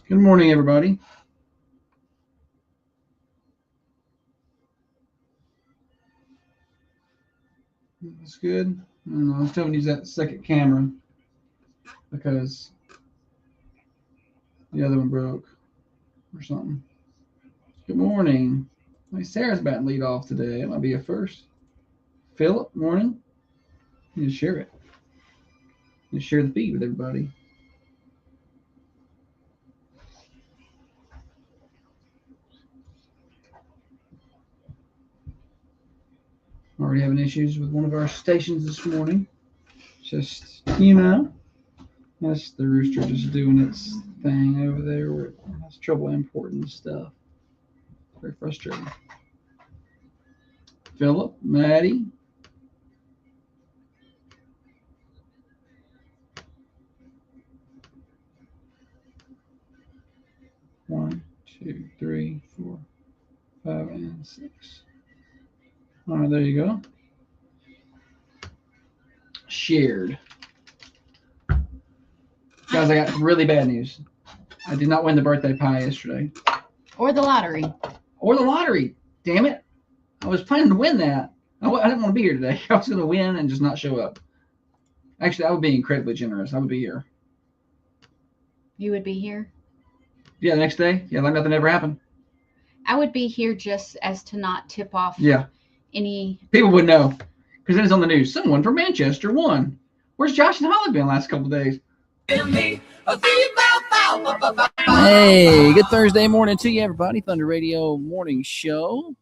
Good morning, everybody. That's good. I don't know. I was telling you that second camera because the other one broke or something. Good morning. Hey, Sarah's about to lead off today. It might be a first. Philip, morning. You need to share it. You need to share the feed with everybody. Already having issues with one of our stations this morning. Just, that's the rooster just doing its thing over there where it has trouble importing stuff. Very frustrating. Philip, Maddie. One, two, three, four, 5, and 6. All right, there you go. Shared. Guys, I got really bad news. I did not win the birthday pie yesterday. Or the lottery. Or the lottery. Damn it. I was planning to win that. I didn't want to be here today. I was going to win and just not show up. Actually, I would be incredibly generous. I would be here. You would be here? Yeah, the next day. Yeah, like nothing ever happened. I would be here just as to not tip off any... People would know. Because then it's on the news. Someone from Manchester won. Where's Josh and Holly been the last couple of days? Hey, good Thursday morning to you, everybody. Thunder Radio Morning Show.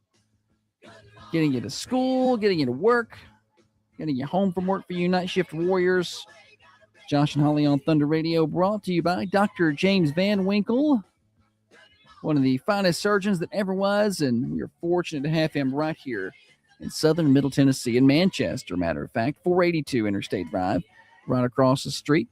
Getting you to school, getting you to work, getting you home from work for you night shift warriors. Josh and Holly on Thunder Radio, brought to you by Dr. James Van Winkle, one of the finest surgeons that ever was, and we're fortunate to have him right here in southern Middle Tennessee, in Manchester, matter of fact, 482 Interstate Drive, right across the street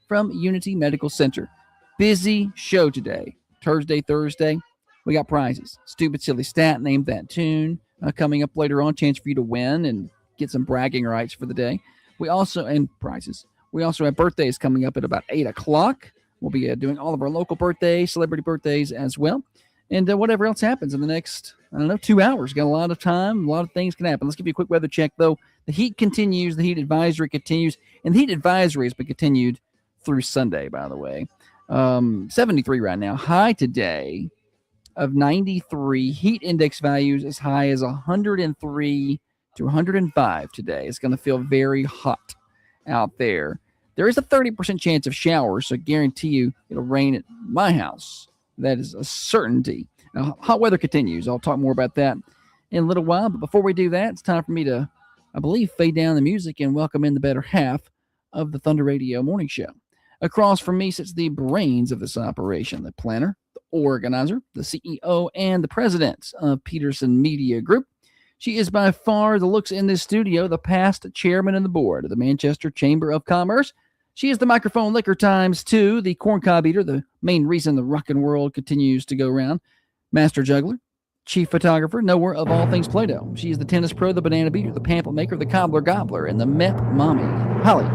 from Unity Medical Center. Busy show today. Thursday. We got prizes. Stupid Silly Stat, named that tune. Coming up later on, chance for you to win and get some bragging rights for the day. And prizes. We also have birthdays coming up at about 8 o'clock. We'll be doing all of our local birthdays, celebrity birthdays as well. And whatever else happens in the next, 2 hours. Got a lot of time. A lot of things can happen. Let's give you a quick weather check, though. The heat continues. The heat advisory continues. And the heat advisory has been continued through Sunday, by the way. 73 right now. High today of 93. Heat index values as high as 103 to 105 today. It's going to feel very hot out there. There is a 30% chance of showers, so I guarantee you it'll rain at my house. That is a certainty. Now, hot weather continues. I'll talk more about that in a little while. But before we do that, it's time for me to, I believe, fade down the music and welcome in the better half of the Thunder Radio Morning Show. Across from me sits the brains of this operation, the planner, the organizer, the CEO, and the president of Peterson Media Group. She is by far the looks in this studio, the past chairman of the board of the Manchester Chamber of Commerce. She is the microphone liquor times 2, the corncob eater, the main reason the rockin' world continues to go round, master juggler, chief photographer, knower of all things Play-Doh. She is the tennis pro, the banana beater, the pamphlet maker, the cobbler gobbler, and the MEP mommy. Holly,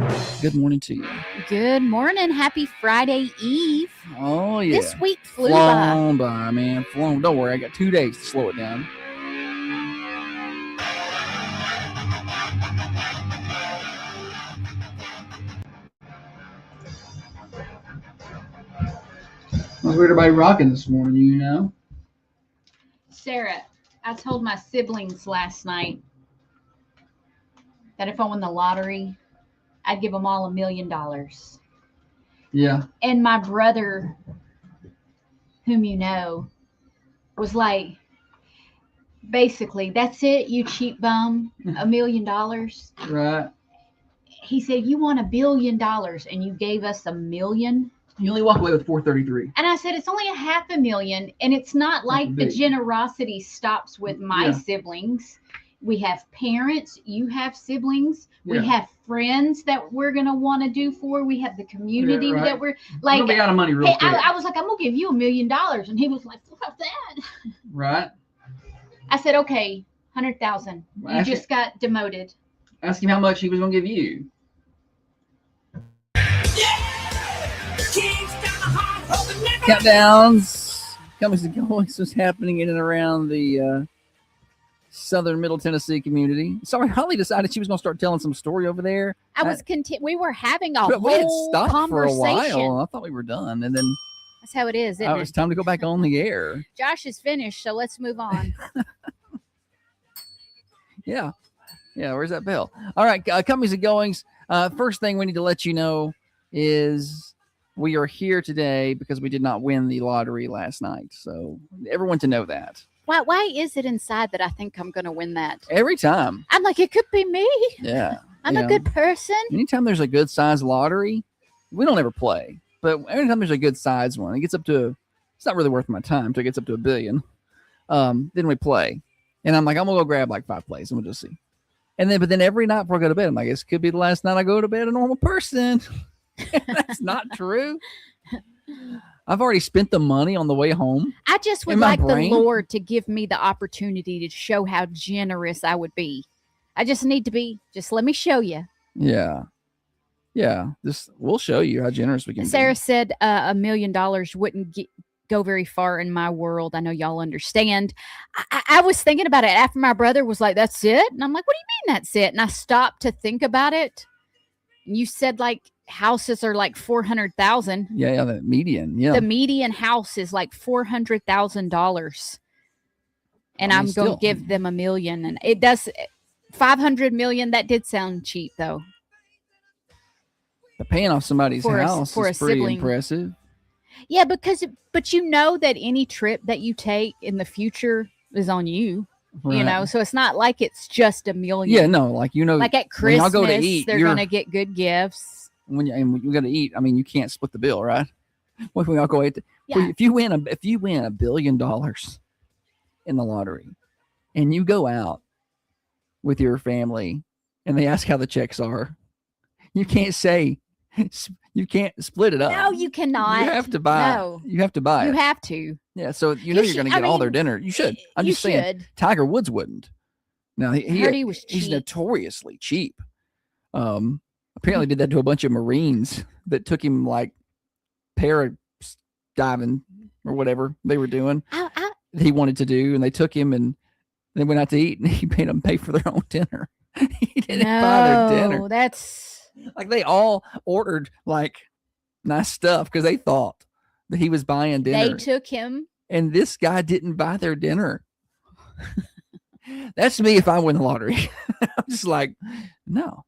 good morning to you. Good morning. Happy Friday Eve. Oh, yeah. This week flew flown by, man. Flown. Don't worry, I got 2 days to slow it down. How's everybody rocking this morning, Sarah, I told my siblings last night that if I won the lottery, I'd give them all $1 million. Yeah. And my brother, whom you know, was like, basically, that's it, you cheap bum, $1 million. Right. He said, you won $1 billion and you gave us $1 million. You only walk away with 433. And I said, it's only $500,000. And it's not like the generosity stops with my siblings. We have parents. You have siblings. We have friends that we're going to want to do for. We have the community that we're like. We'll be out of money real quick. I was like, I'm going to give you $1 million. And he was like, fuck that. Right. I said, okay, 100,000. You just got demoted. Ask him how much he was going to give you. King's got a heart Countdowns. Comings and goings was happening in and around the southern Middle Tennessee community. Sorry, Holly decided she was going to start telling some story over there. We were having a But we had whole stopped for a conversation. while. I thought we were done, and then That's how it is, isn't it's it? time to go back on the air. Josh is finished, so let's move on. Yeah. Where's that bell? All right, comings and goings. First thing we need to let you know is we are here today because we did not win the lottery last night. So everyone to know that. Why is it inside that I think I'm going to win that? Every time. I'm like, it could be me. Yeah. I'm a good person. Anytime there's a good size lottery, we don't ever play. But anytime there's a good size one, it gets up to, it's not really worth my time until it gets up to $1 billion. Then we play. And I'm like, I'm going to go grab like 5 plays and we'll just see. But then every night before I go to bed, I'm like, this could be the last night I go to bed a normal person. That's not true. I've already spent the money on the way home. I just would like the Lord to give me the opportunity to show how generous I would be. I just need to be, just let me show you. Yeah. We'll show you how generous we can be. Sarah said $1 million wouldn't go very far in my world. I know y'all understand. I was thinking about it after my brother was like, that's it? And I'm like, what do you mean that's it? And I stopped to think about it. And you said like houses are like 400,000. Yeah, the median. Yeah. The median house is like $400,000. And I'm going to give them $1 million. And it does 500 million. That did sound cheap though. But paying off somebody's house is pretty impressive. Yeah, but you know that any trip that you take in the future is on you. Right. So it's not like it's just $1 million. Yeah, no, like like at Christmas, y'all go to eat, they're gonna get good gifts. When you go to eat, I mean, you can't split the bill, right? When we all go eat, if you win $1 billion in the lottery, and you go out with your family, and they ask how the checks are, you can't say. You can't split it up. No, you cannot. You have to buy. No. You have to buy it. You have to. Yeah, so you're going to get all their dinner. You should. I'm just saying. Tiger Woods wouldn't. Now he was cheap. He's notoriously cheap. Apparently did that to a bunch of Marines that took him like diving or whatever they were doing. He wanted to do, and they took him and they went out to eat, and he made them pay for their own dinner. He didn't buy their dinner. That's. Like they all ordered like nice stuff because they thought that he was buying dinner. They took him. And this guy didn't buy their dinner. That's me if I win the lottery. I'm just like, no.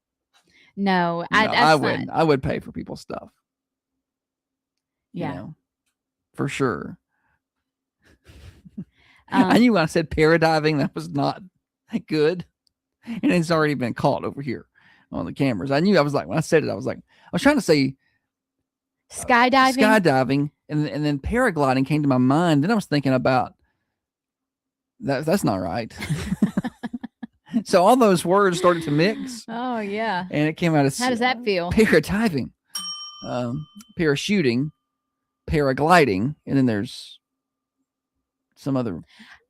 I wouldn't. I would pay for people's stuff. Yeah. For sure. I knew when I said paradiving, that was not good. And it's already been caught over here on the cameras. I knew. I was like, when I said it, I was trying to say skydiving, and then paragliding came to my mind. Then I was thinking about that. That's not right. So all those words started to mix. Oh yeah. And it came out as how does that feel? Paradiving, parachuting, paragliding, and then there's some other.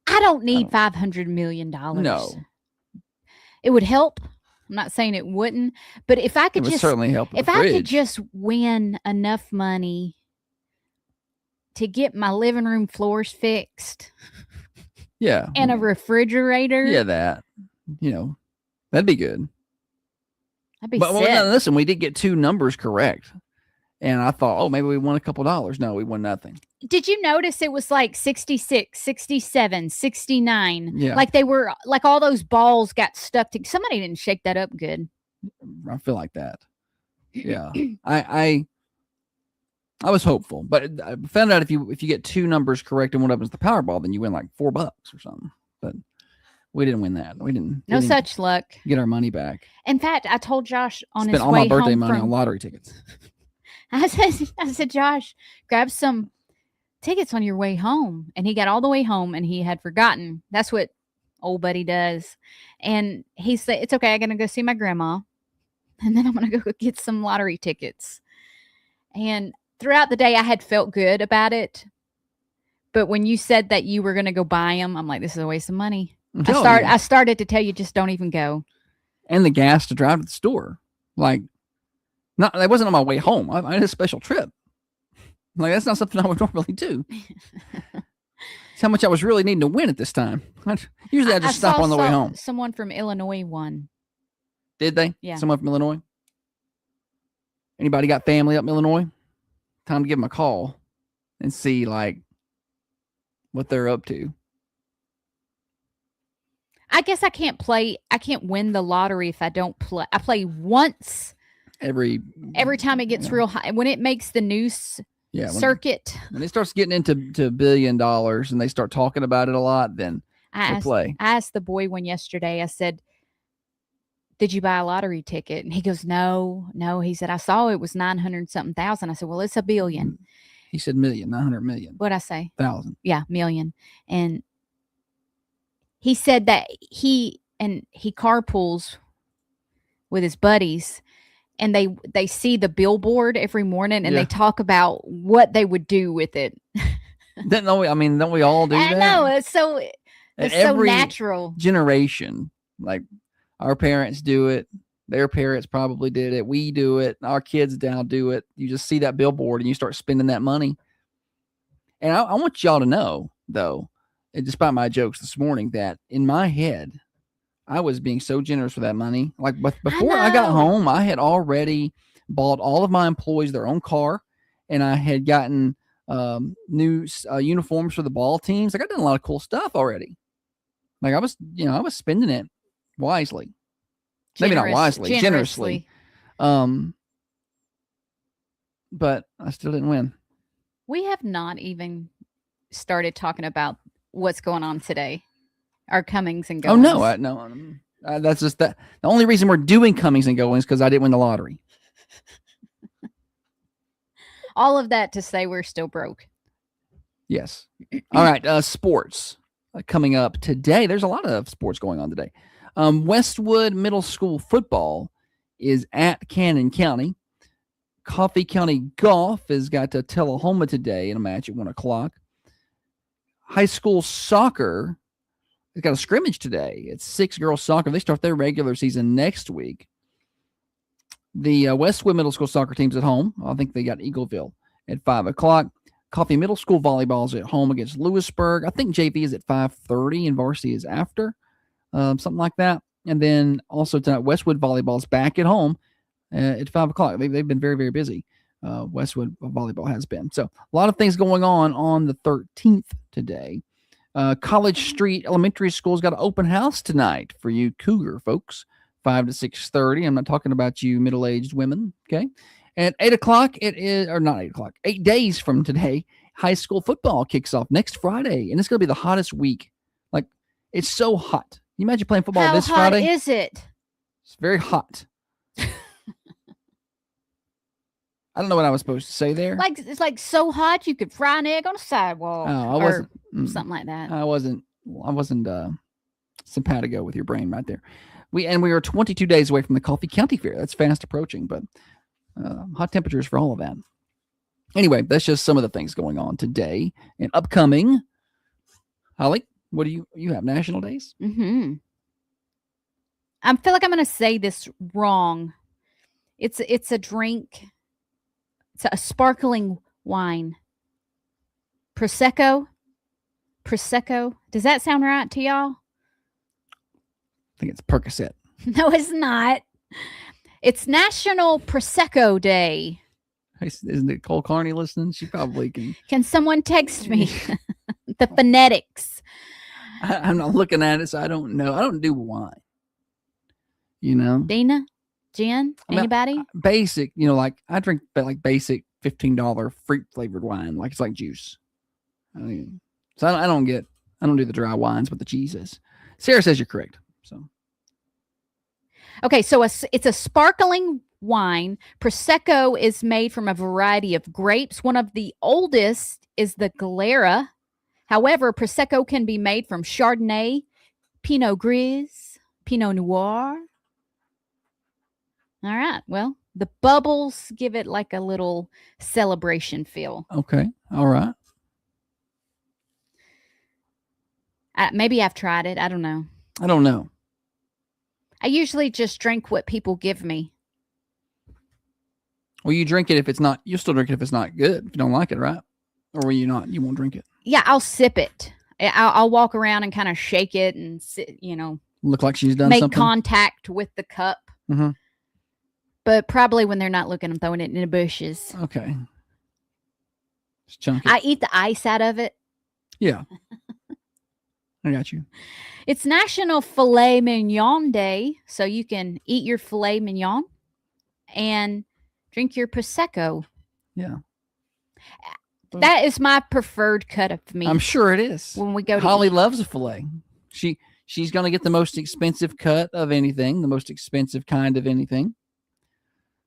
I don't need $500 million. No. It would help. I'm not saying it wouldn't, but if I could certainly help. If I could just win enough money to get my living room floors fixed. Yeah. And a refrigerator. Yeah, that'd be good. That'd be sick. Listen, we did get 2 numbers correct. And I thought, maybe we won a couple dollars. No, we won nothing. Did you notice it was like 66, 67, 69? Yeah. Like they were, like all those balls got stuck to. Somebody didn't shake that up good. I feel like that. Yeah. I was hopeful, but I found out if you get 2 numbers correct and one of them is the Powerball, then you win like $4 or something. But we didn't win that. We didn't. No such luck. Get our money back. In fact, I told Josh on his way home. Spent all my birthday money on lottery tickets. I said, Josh, grab some tickets on your way home. And he got all the way home and he had forgotten. That's what old buddy does. And he said, it's okay. I'm going to go see my grandma. And then I'm going to go get some lottery tickets. And throughout the day, I had felt good about it. But when you said that you were going to go buy them, I'm like, this is a waste of money. I started to tell you, just don't even go. And the gas to drive to the store. Like, that wasn't on my way home. I had a special trip. Like, that's not something I would normally do. It's how much I was really needing to win at this time. Usually I just stop on the way home. Someone from Illinois won. Did they? Yeah. Someone from Illinois? Anybody got family up in Illinois? Time to give them a call and see, like, what they're up to. I guess I can't win the lottery if I don't play. I play once every time it gets real high. When it makes the news circuit. When it starts getting into $1 billion and they start talking about it a lot, then I play. I asked the boy one yesterday. I said, "Did you buy a lottery ticket?" And he goes, No. He said, "I saw it was 900-something thousand." I said, "Well, it's $1 billion." He said million, 900 million. What'd I say? Thousand. Yeah, million. And he said that he carpools with his buddies, and they see the billboard every morning, and they talk about what they would do with it. Don't we all do that? I know. It's so natural. Generation, like our parents do it. Their parents probably did it. We do it. Our kids now do it. You just see that billboard and you start spending that money. And I want y'all to know, though, and despite my jokes this morning, that in my head, I was being so generous with that money. Like before I got home, I had already bought all of my employees their own car, and I had gotten new uniforms for the ball teams. Like, I done a lot of cool stuff already. Like, I was spending it wisely. Maybe not wisely, generously. But I still didn't win. We have not even started talking about what's going on today. Our comings and goings. Oh, no. That's just that. The only reason we're doing comings and goings is because I didn't win the lottery. All of that to say we're still broke. Yes. All right. Sports coming up today. There's a lot of sports going on today. Westwood Middle School football is at Cannon County. Coffee County Golf has got to Tullahoma today in a match at 1:00. High school soccer has got a scrimmage today. It's 6 girls soccer. They start their regular season next week. The Westwood Middle School soccer team's at home. I think they got Eagleville at 5:00. Coffee Middle School volleyball is at home against Lewisburg. I think JV is at 5:30 and varsity is after. Something like that. And then also tonight, Westwood volleyball is back at home at 5:00. They've been very, very busy. Westwood volleyball has been. So a lot of things going on the 13th today. College Street Elementary School's got an open house tonight for you Cougar folks, 5 to 6:30. I'm not talking about you middle-aged women, okay? At 8:00, it is, or not 8:00, 8 days from today, high school football kicks off next Friday, and it's going to be the hottest week. Like, it's so hot. Can you imagine playing football this Friday? How hot is it? It's very hot. I don't know what I was supposed to say there. Like, it's like so hot you could fry an egg on a sidewalk. Oh, I wasn't. Something like that. I wasn't simpatico with your brain right there. We are 22 days away from the Coffee County Fair. That's fast approaching, but hot temperatures for all of that. Anyway, that's just some of the things going on today and upcoming. Holly, what do you have? National days? Mm-hmm. I feel like I'm going to say this wrong. It's a drink. It's a sparkling wine. Prosecco. Does that sound right to y'all? I think it's Percocet. No, it's not. It's National Prosecco Day. Isn't Nicole Carney listening? She probably can. Can someone text me the phonetics? I'm not looking at it, so I don't know. I don't do wine. You know? Dina? Jen? Anybody? Basic, like I drink like basic $15 fruit flavored wine. Like it's like juice. So I don't do the dry wines with the cheeses. Sarah says you're correct. So. Okay, so it's a sparkling wine. Prosecco is made from a variety of grapes. One of the oldest is the Galera. However, Prosecco can be made from Chardonnay, Pinot Gris, Pinot Noir. All right. Well, the bubbles give it like a little celebration feel. Okay. All right. Maybe I've tried it. I don't know. I usually just drink what people give me. Well, you drink it if it's not. You'll still drink it if it's not good. If you don't like it, right? Or will you not? You won't drink it. Yeah, I'll sip it. I'll walk around and kind of shake it and Look like she's done make something. contact with the cup. Mm-hmm. But probably when they're not looking, I'm throwing it in the bushes. Okay. Just chunk it. I eat the ice out of it. Yeah. I got you. It's National Filet Mignon Day, so you can eat your filet mignon and drink your Prosecco. Yeah. That is my preferred cut of meat. I'm sure it is. When we go to Holly eat. loves a filet. She's going to get the most expensive cut of anything, the most expensive kind of anything.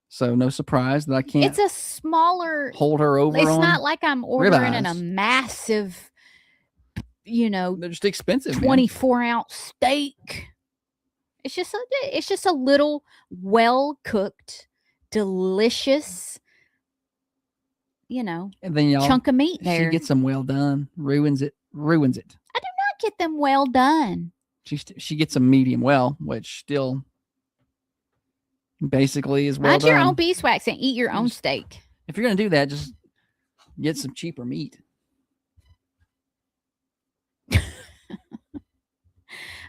So no surprise that I can't. It's a smaller. Hold her over. It's on not like I'm ordering in a ribeyes. massive, They're just expensive. 24-ounce steak. It's just a little well cooked, delicious, And then y'all, chunk of meat there. She gets them well done. Ruins it. I do not get them well done. She gets them medium well, which still basically is well Mind done. your own beeswax and eat your own steak. If you're gonna do that, just get some cheaper meat.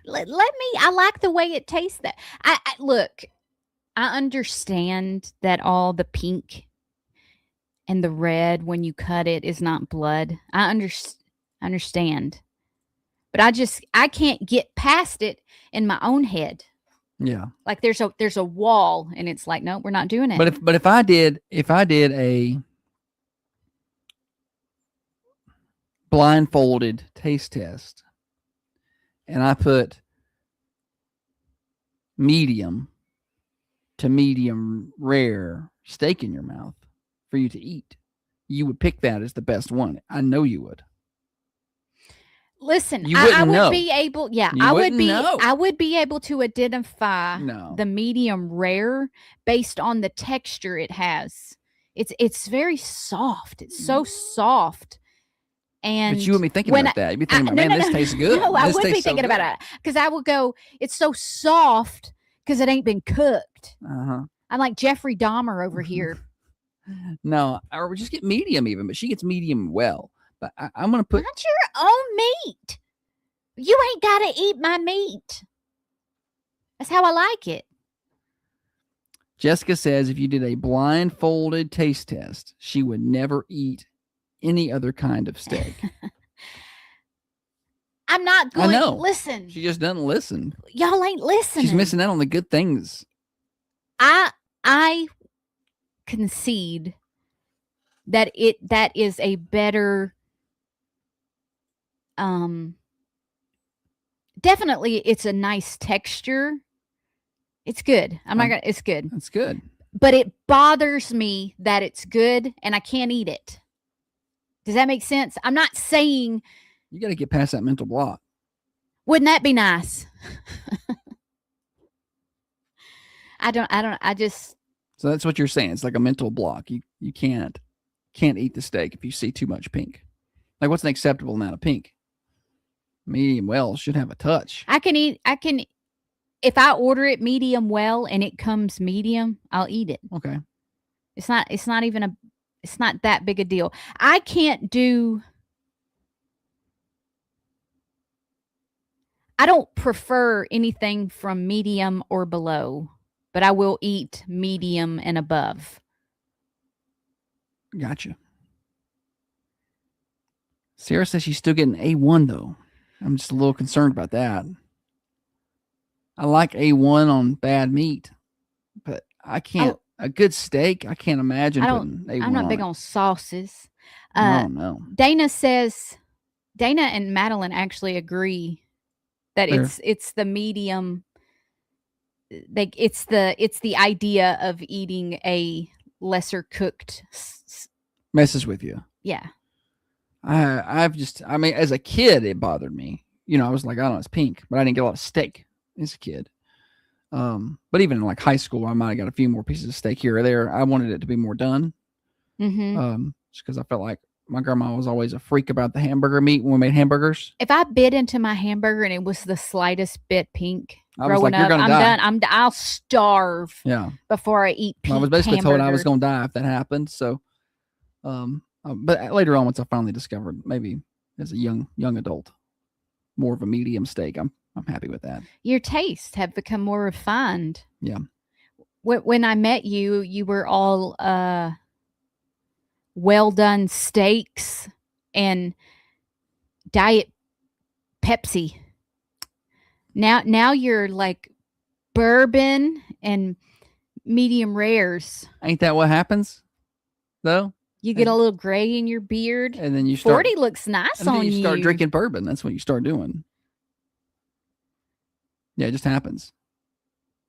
Let me. I like the way it tastes. That I look. I understand that all the pink and the red when you cut it is not blood. I understand, but I can't get past it in my own head. Yeah. Like there's a wall, and it's like, no, we're not doing it. But if I did a blindfolded taste test, and I put medium to medium rare steak in your mouth for you to eat, you would pick that as the best one. I know you would. Listen, you I would know. be able. Yeah, You I wouldn't would be. know. I would be able to identify the medium rare based on the texture it has. It's very soft. It's so soft. And but you wouldn't be thinking about that. You'd be thinking, this tastes good. No, I this would be thinking about it because I would go, it's so soft because it ain't been cooked. I'm like Jeffrey Dahmer over here. No, or just get medium even, but she gets medium well. But I'm going to put... Not your own meat. You ain't got to eat my meat. That's how I like it. Jessica says if you did a blindfolded taste test, she would never eat any other kind of steak. I'm not going to listen. She just doesn't listen. Y'all ain't listening. She's missing out on the good things. I concede that that is a better definitely it's a nice texture. It's good. It's good. It's good. But it bothers me that it's good and I can't eat it. Does that make sense? I'm not saying you got to get past that mental block. Wouldn't that be nice? So that's what you're saying. It's like a mental block. You can't eat the steak if you see too much pink. Like what's an acceptable amount of pink? Medium well should have a touch. I can if I order it medium well and it comes medium, I'll eat it. Okay. It's not that big a deal. I don't prefer anything from medium or below, but I will eat medium and above. Gotcha. Sarah says she's still getting A1 though. I'm just a little concerned about that. I like A1 on bad meat, but I can't. A good steak, I can't imagine putting A1 I'm not big on sauces. No. Dana and Madeline actually agree that it's the medium. Like it's the idea of eating a lesser cooked. Messes with you. Yeah. As a kid, it bothered me. I was like, I don't know, it's pink, but I didn't get a lot of steak as a kid. But even in like high school, I might have got a few more pieces of steak here or there. I wanted it to be more done. Mm-hmm. Just because I felt like my grandma was always a freak about the hamburger meat when we made hamburgers. If I bit into my hamburger and it was the slightest bit pink, I was like, you're gonna die. I'll starve. Yeah. Before I eat pizza. I was basically told I was gonna die if that happened. So, but later on, once I finally discovered, maybe as a young adult, more of a medium steak, I'm happy with that. Your tastes have become more refined. Yeah. When I met you, you were all well done steaks and Diet Pepsi. Now you're like bourbon and medium rares. Ain't that what happens, though? You get a little gray in your beard, and then you start. 40 looks nice on you. You start drinking bourbon. That's what you start doing. Yeah, it just happens.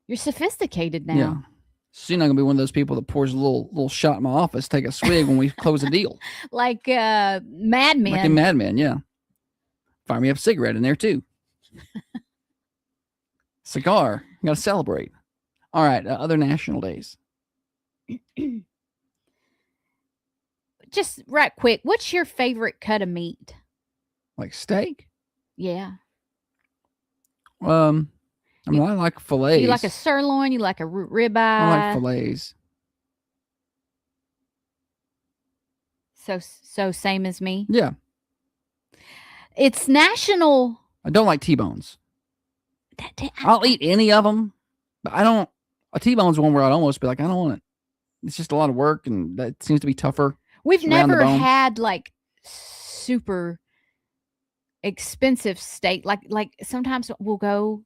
You're sophisticated now. Yeah. Soon I'm gonna be one of those people that pours a little shot in my office, take a swig when we close a deal. Like Mad Men. Like in Mad Men, yeah. Fire me up a cigarette in there too. Cigar. You gotta celebrate. All right, other national days. Just right quick, what's your favorite cut of meat? Like steak? Yeah. I like fillets. You like a sirloin? You like a ribeye? I like fillets. So same as me? Yeah. It's national. I don't like T-bones. I'll eat any of them, but I don't. A T-bone's one where I'd almost be like, I don't want it. It's just a lot of work, and that seems to be tougher. We've never had like super expensive steak. Like sometimes we'll go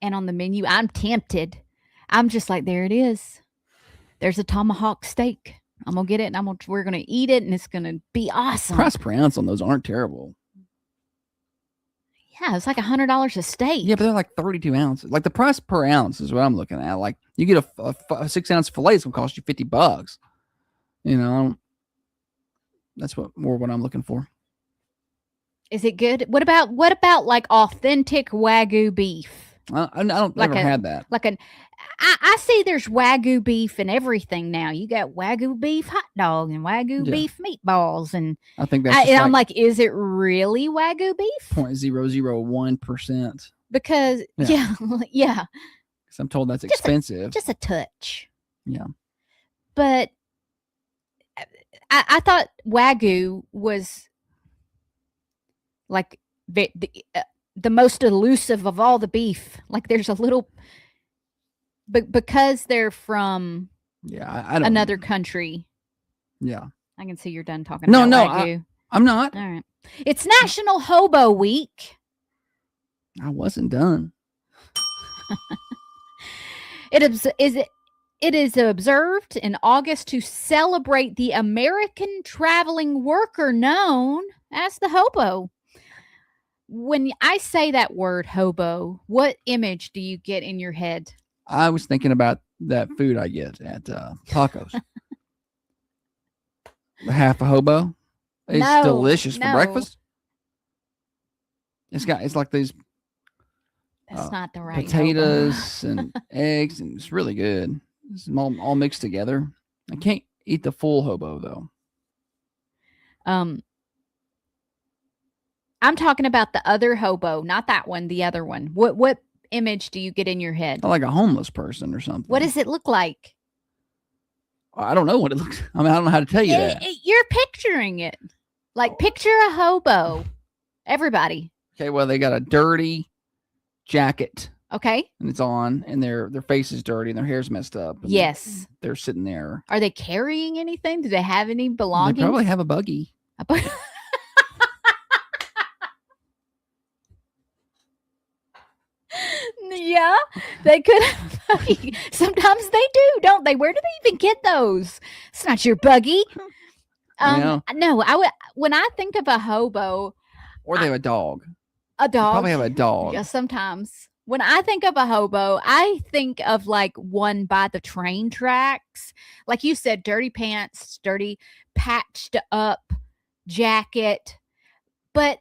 and on the menu, I'm tempted. I'm just like, there it is. There's a tomahawk steak. I'm gonna get it, and we're gonna eat it, and it's gonna be awesome. Price per ounce on those aren't terrible. Yeah, it's like $100 a steak. Yeah, but they're like 32 ounces. Like the price per ounce is what I'm looking at. Like you get a 6-ounce fillet, it's gonna cost you $50. You know, that's what I'm looking for. Is it good? What about like authentic Wagyu beef? I don't never had that. I see there's Wagyu beef and everything now. You got Wagyu beef hot dog and Wagyu beef meatballs, and I think that's. I'm like, is it really Wagyu beef? 0.001%. Because yeah. Because I'm told that's expensive. Just a touch. Yeah. But I thought Wagyu was like the most elusive of all the beef. Like there's a little, but because they're from I don't another country. Yeah. I can see you're done talking about Wagyu. I'm not. All right. It's National Hobo Week. I wasn't done. It is observed in August to celebrate the American traveling worker known as the hobo. When I say that word hobo, what image do you get in your head? I was thinking about that food I get at Tacos. The half a hobo. It's delicious for breakfast. It's like these. That's not the right potatoes and eggs, and it's really good. It's all mixed together. I can't eat the full hobo though. I'm talking about the other hobo, not that one, the other one. What image do you get in your head? Like a homeless person or something. What does it look like? I don't know what it looks. I mean, I don't know how to tell you that. You're picturing it. Like picture a hobo. Everybody. Okay, well, they got a dirty jacket. Okay. And it's on, and their face is dirty, and their hair's messed up. Yes. They're sitting there. Are they carrying anything? Do they have any belongings? They probably have a buggy. Yeah, they could have a buggy. Sometimes they do, don't they? Where do they even get those? It's not your buggy. No, when I think of a hobo, or they have a dog. A dog. They probably have a dog. Yeah, sometimes. When I think of a hobo, I think of like one by the train tracks. Like you said, dirty pants, dirty patched up jacket. But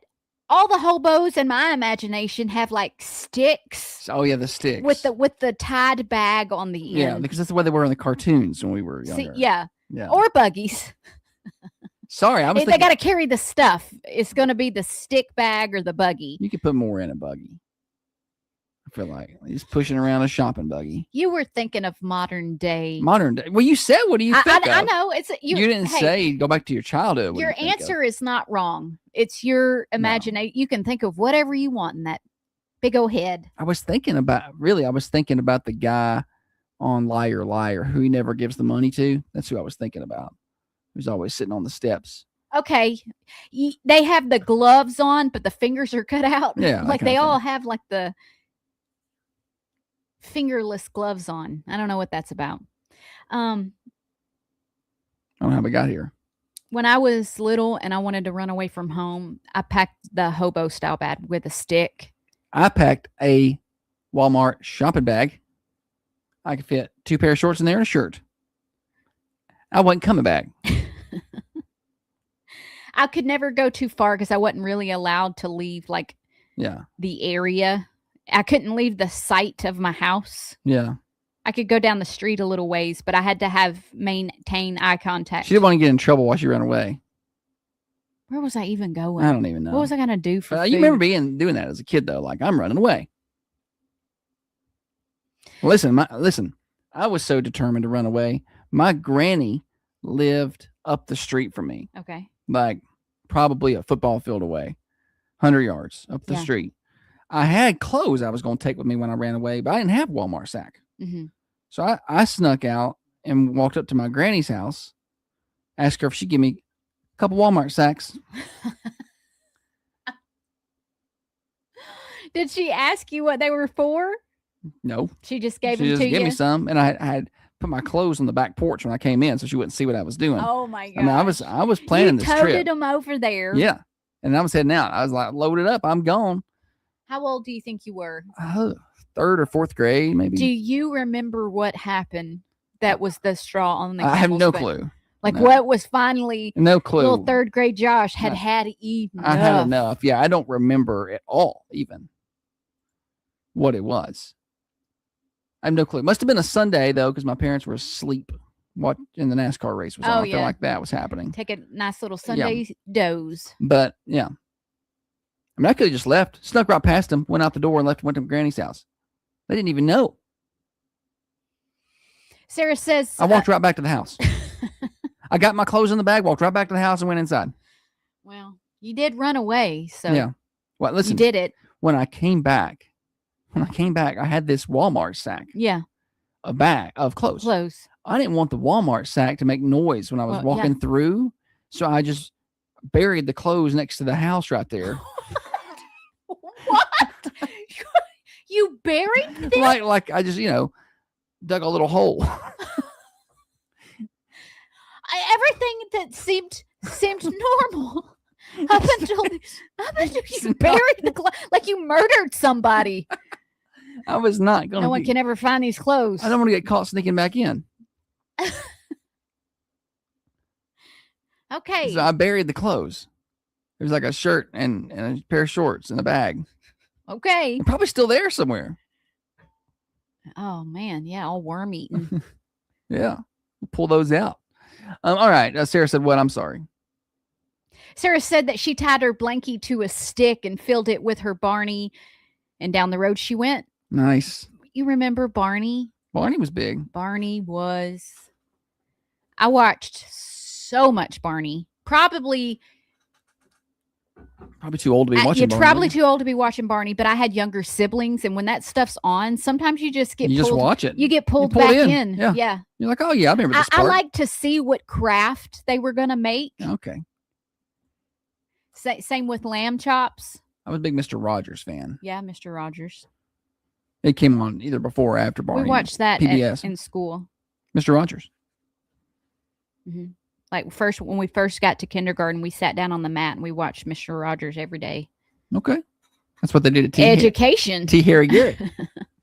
all the hobos in my imagination have like sticks. Oh yeah, the sticks with the tied bag on the end. Yeah, because that's the way they were in the cartoons when we were younger. Yeah, or buggies. Sorry, I was. They got to carry the stuff. It's going to be the stick bag or the buggy. You could put more in a buggy. I feel like he's pushing around a shopping buggy. You were thinking of modern day. Modern day. Well, you said, what do you think? I know it's you didn't say go back to your childhood. Your answer is not wrong. It's your imagination. You can think of whatever you want in that big old head. I was thinking about the guy on Liar Liar who he never gives the money to. That's who I was thinking about. Who's always sitting on the steps. Okay, they have the gloves on, but the fingers are cut out. Yeah, like they all have like the fingerless gloves on. I don't know what that's about. I don't know how we got here. When I was little and I wanted to run away from home, I packed the hobo style bag with a stick. I packed a Walmart shopping bag. I could fit 2 pair of shorts in there and a shirt. I wasn't coming back. I could never go too far because I wasn't really allowed to leave the area. I couldn't leave the site of my house. Yeah. I could go down the street a little ways, but I had to maintain eye contact. She didn't want to get in trouble while she ran away. Where was I even going? I don't even know. What was I going to do for food? You remember doing that as a kid, though. Like, I'm running away. Listen, I was so determined to run away. My granny lived up the street from me. Okay. Like probably a football field away, 100 yards up the street. I had clothes I was going to take with me when I ran away, but I didn't have a Walmart sack. Mm-hmm. So I snuck out and walked up to my granny's house, asked her if she'd give me a couple Walmart sacks. Did she ask you what they were for? No. She just gave them to you? She just gave me some, and I had put my clothes on the back porch when I came in so she wouldn't see what I was doing. Oh, my God. I mean, I was planning this trip. You toted them over there. Yeah. And I was heading out. I was like, loaded up. I'm gone. How old do you think you were? 3rd or 4th grade, maybe. Do you remember what happened that was the straw on the I have no clue. Like what was finally no clue. Little 3rd grade Josh had enough. I had enough. Yeah, I don't remember at all even what it was. I have no clue. It must have been a Sunday though, because my parents were asleep watching the NASCAR race was on. I feel like that was happening. Take a nice little Sunday doze. But yeah. I mean, I could have just left, snuck right past them, went out the door and went to Granny's house. They didn't even know. Sarah says I walked right back to the house. I got my clothes in the bag, walked right back to the house and went inside. Well, you did run away, so yeah. Well, listen, you did it. When I came back, I had this Walmart sack. Yeah. A bag of clothes. I didn't want the Walmart sack to make noise when I was walking through, so I just buried the clothes next to the house right there. What? You buried them? Like I just, dug a little hole. Everything that seemed normal up until you buried the clothes, like you murdered somebody. I was not going to. No one can ever find these clothes. I don't want to get caught sneaking back in. Okay. So I buried the clothes. There's like a shirt and a pair of shorts in a bag. Okay. They're probably still there somewhere. Oh, man. Yeah, all worm eaten. Yeah. We'll pull those out. All right. Sarah said what? I'm sorry. Sarah said that she tied her blankie to a stick and filled it with her Barney, and down the road she went. Nice. You remember Barney? Barney was big. I watched so much Barney. Probably too old to be watching You're Barney. probably too old to be watching Barney, but I had younger siblings, and when that stuff's on, sometimes you just get pulled. Just watch it. You get pulled back in. Yeah. You're like, oh, yeah, I remember this part. I like to see what craft they were going to make. Okay. Same with lamb chops. I was a big Mr. Rogers fan. Yeah, Mr. Rogers. It came on either before or after Barney. We watched that PBS. in school. Mr. Rogers. Mm-hmm. Like when we first got to kindergarten, we sat down on the mat and we watched Mr. Rogers every day. Okay. That's what they did at Education. T. Harry Garrett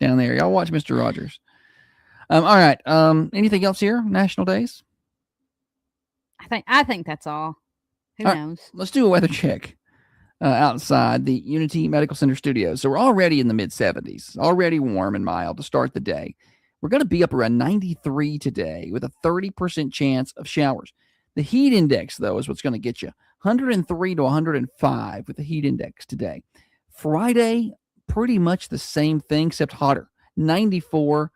down there. Y'all watch Mr. Rogers. All right. Anything else here? National days? I think that's all. Who knows? Let's do a weather check outside the Unity Medical Center studios. So we're already in the mid-70s, already warm and mild to start the day. We're going to be up around 93 today with a 30% chance of showers. The heat index, though, is what's going to get you 103 to 105 with the heat index today. Friday, pretty much the same thing, except hotter. 94,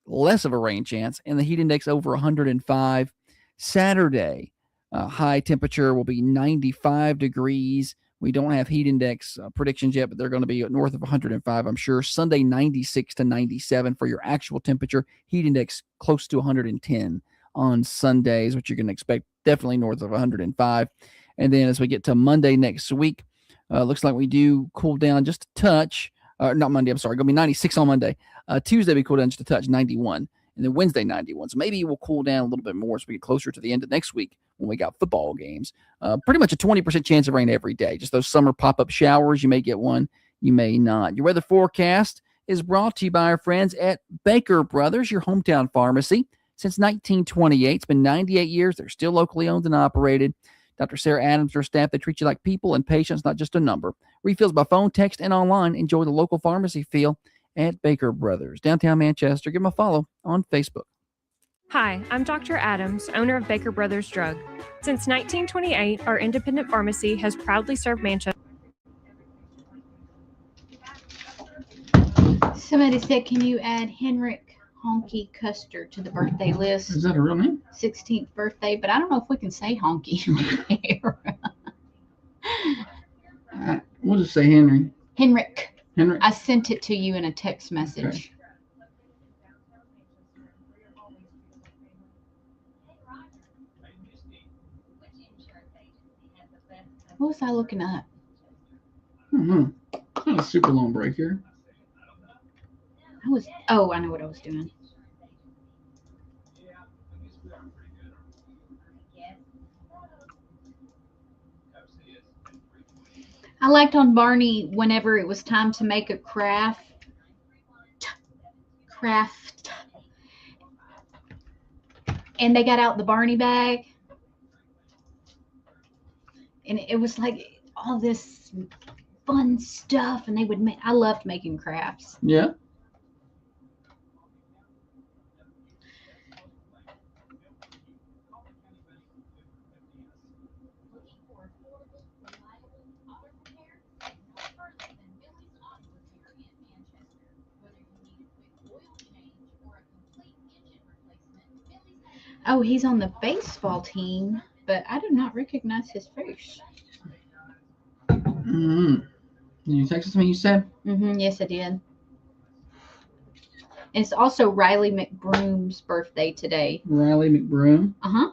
less of a rain chance, and the heat index over 105. Saturday, high temperature will be 95 degrees. We don't have heat index predictions yet, but they're going to be north of 105, I'm sure. Sunday, 96 to 97 for your actual temperature. Heat index close to 110 on Sundays, which you're going to expect definitely north of 105. And then as we get to Monday next week, looks like we do cool down just a touch. Not Monday, I'm sorry. Going to be 96 on Monday. Tuesday, we cool down just a touch, 91. And then Wednesday, 91. So maybe we'll cool down a little bit more as we get closer to the end of next week when we got football games. Pretty much a 20% chance of rain every day. Just those summer pop-up showers. You may get one. You may not. Your weather forecast is brought to you by our friends at Baker Brothers, your hometown pharmacy. Since 1928, it's been 98 years. They're still locally owned and operated. Dr. Sarah Adams, her staff, they treat you like people and patients, not just a number. Refills by phone, text, and online. Enjoy the local pharmacy feel at Baker Brothers, downtown Manchester. Give them a follow on Facebook. Hi, I'm Dr. Adams, owner of Baker Brothers Drug. Since 1928, our independent pharmacy has proudly served Manchester. Somebody said, can you add Henrik Honky Custer to the birthday list? Is that a real name? 16th birthday, but I don't know if we can say honky here. We'll just say Henry. Henrik. Henry. I sent it to you in a text message. Okay. What was I looking at? Not a super long break here. I know what I was doing. I liked on Barney whenever it was time to make a craft. And they got out the Barney bag. And it was like all this fun stuff. And they would make, I loved making crafts. Yeah. Oh, he's on the baseball team, but I do not recognize his face. Did you text me, you said? Yes, I did. It's also Riley McBroom's birthday today. Riley McBroom? Uh-huh.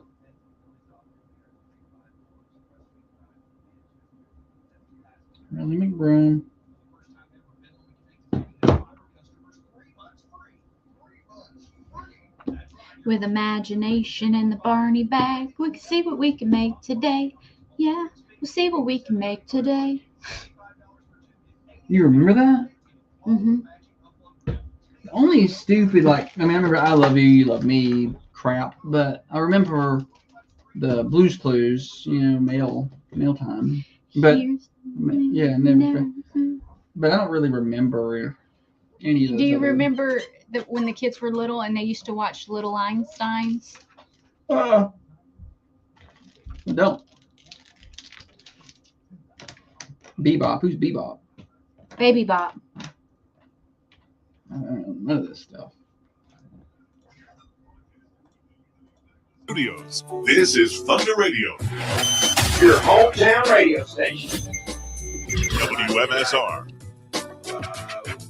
Riley McBroom. With imagination in the Barney bag, we can see what we can make today. Yeah, we'll see what we can make today. You remember that? Mm-hmm. Only stupid, I remember I Love You, You Love Me crap, but I remember the Blues Clues, meal time. But, yeah, never. But I don't really remember any of those. Do you remember when the kids were little and they used to watch Little Einsteins? I don't. Bebop. Who's Bebop? Baby Bop. I don't know none of this stuff. Studios. This is Thunder Radio, your hometown radio station. WMSR.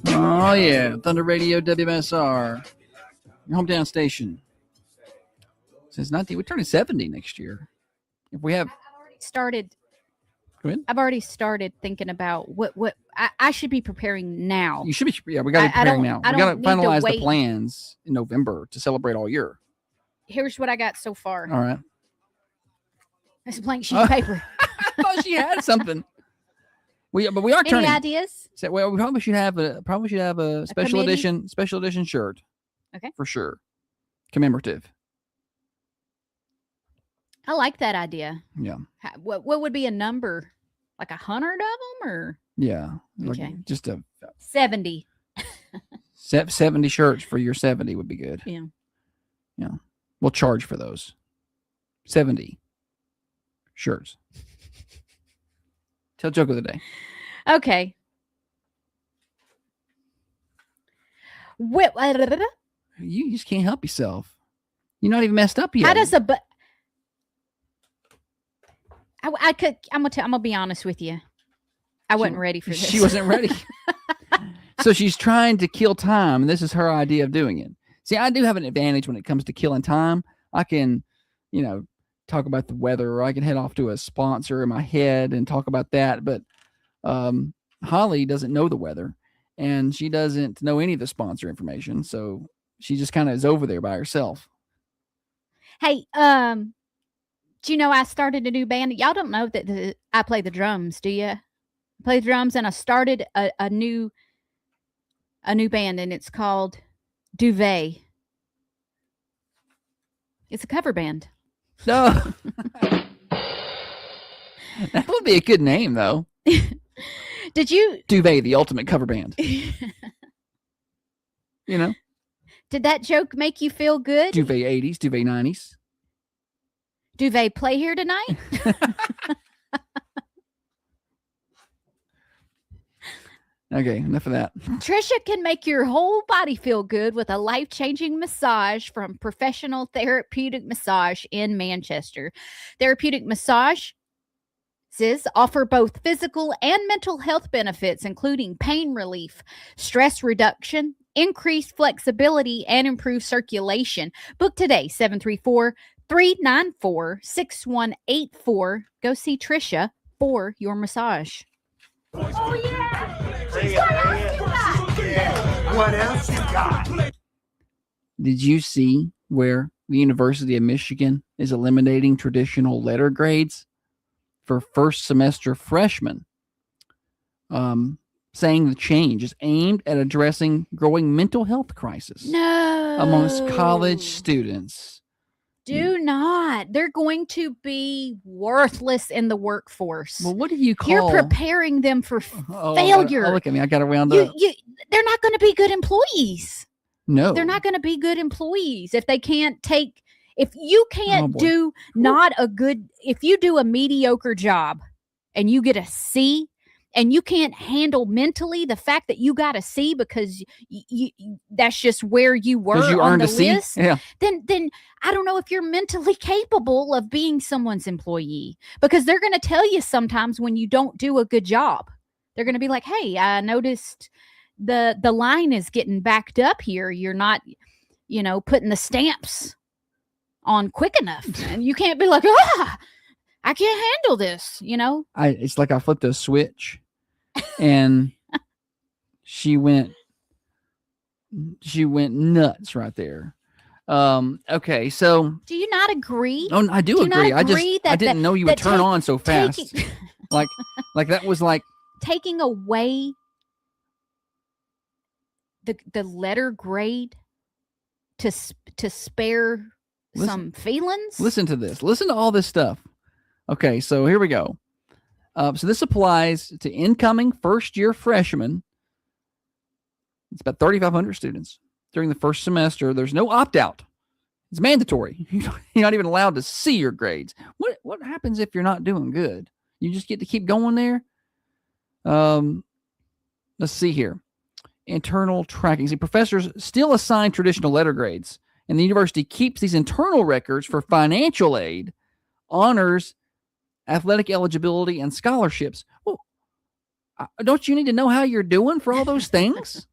Oh yeah, Thunder Radio, WMSR, your hometown station. Since 19, we're turning 70 next year. If we have I've already started thinking about what I should be preparing now. You should be. Yeah, we got to be preparing now. We got to finalize the plans in November to celebrate all year. Here's what I got so far. All right. It's a blank sheet of paper. I thought she had something. But we are turning. Any ideas? So, well, we probably should have a special edition shirt. Okay. For sure. Commemorative. I like that idea. Yeah. What would be a number? Like 100 of them, or? Yeah. Okay. Just 70. 70 shirts for your 70 would be good. Yeah. Yeah. We'll charge for those. 70 shirts. Tell joke of the day. Okay. You just can't help yourself. You're not even messed up yet. How does a but? I could. I'm gonna be honest with you. I wasn't ready for this. She wasn't ready. So she's trying to kill time, and this is her idea of doing it. See, I do have an advantage when it comes to killing time. I can, talk about the weather, or I can head off to a sponsor in my head and talk about that. But Holly doesn't know the weather, and she doesn't know any of the sponsor information. So she just kind of is over there by herself. Hey, do you know I started a new band? Y'all don't know that I play the drums, do you? I play the drums, and I started a new band, and it's called Duvet. It's a cover band. No. That would be a good name, though. Did you? Duvet, the ultimate cover band. Did that joke make you feel good? Duvet 80s, Duvet 90s. Duvet play here tonight? Okay, enough of that. Trisha can make your whole body feel good with a life-changing massage from Professional Therapeutic Massage in Manchester. Therapeutic Massage offer both physical and mental health benefits, including pain relief, stress reduction, increased flexibility, and improved circulation. Book today, 734-394-6184. Go see Trisha for your massage. Oh, yeah! What else you got? Did you see where the University of Michigan is eliminating traditional letter grades for first semester freshmen? Saying the change is aimed at addressing growing mental health crisis amongst college students. Do not. They're going to be worthless in the workforce. Well, what do you call? You're preparing them for failure. Look at me. I got to round up. They're not going to be good employees. No. They're not going to be good employees if they can't take. If you can't do if you do a mediocre job and you get a C, and you can't handle mentally the fact that you got a C because that's just where you were on the list, then I don't know if you're mentally capable of being someone's employee, because they're going to tell you sometimes when you don't do a good job. They're going to be like, hey, I noticed the line is getting backed up here. You're not, putting the stamps on quick enough. And you can't be like, I can't handle this, It's like I flipped a switch. And she went nuts right there. Okay, so do you not agree? Oh, I do agree. I didn't know you would turn on so fast. like that was like taking away the letter grade to spare some feelings. Listen to this. Listen to all this stuff. Okay, so here we go. So this applies to incoming first-year freshmen. It's about 3,500 students. During the first semester, there's no opt-out. It's mandatory. You're not even allowed to see your grades. What happens if you're not doing good? You just get to keep going there? Let's see here. Internal tracking. See, professors still assign traditional letter grades, and the university keeps these internal records for financial aid, honors, athletic eligibility, and scholarships. Well, don't you need to know how you're doing for all those things?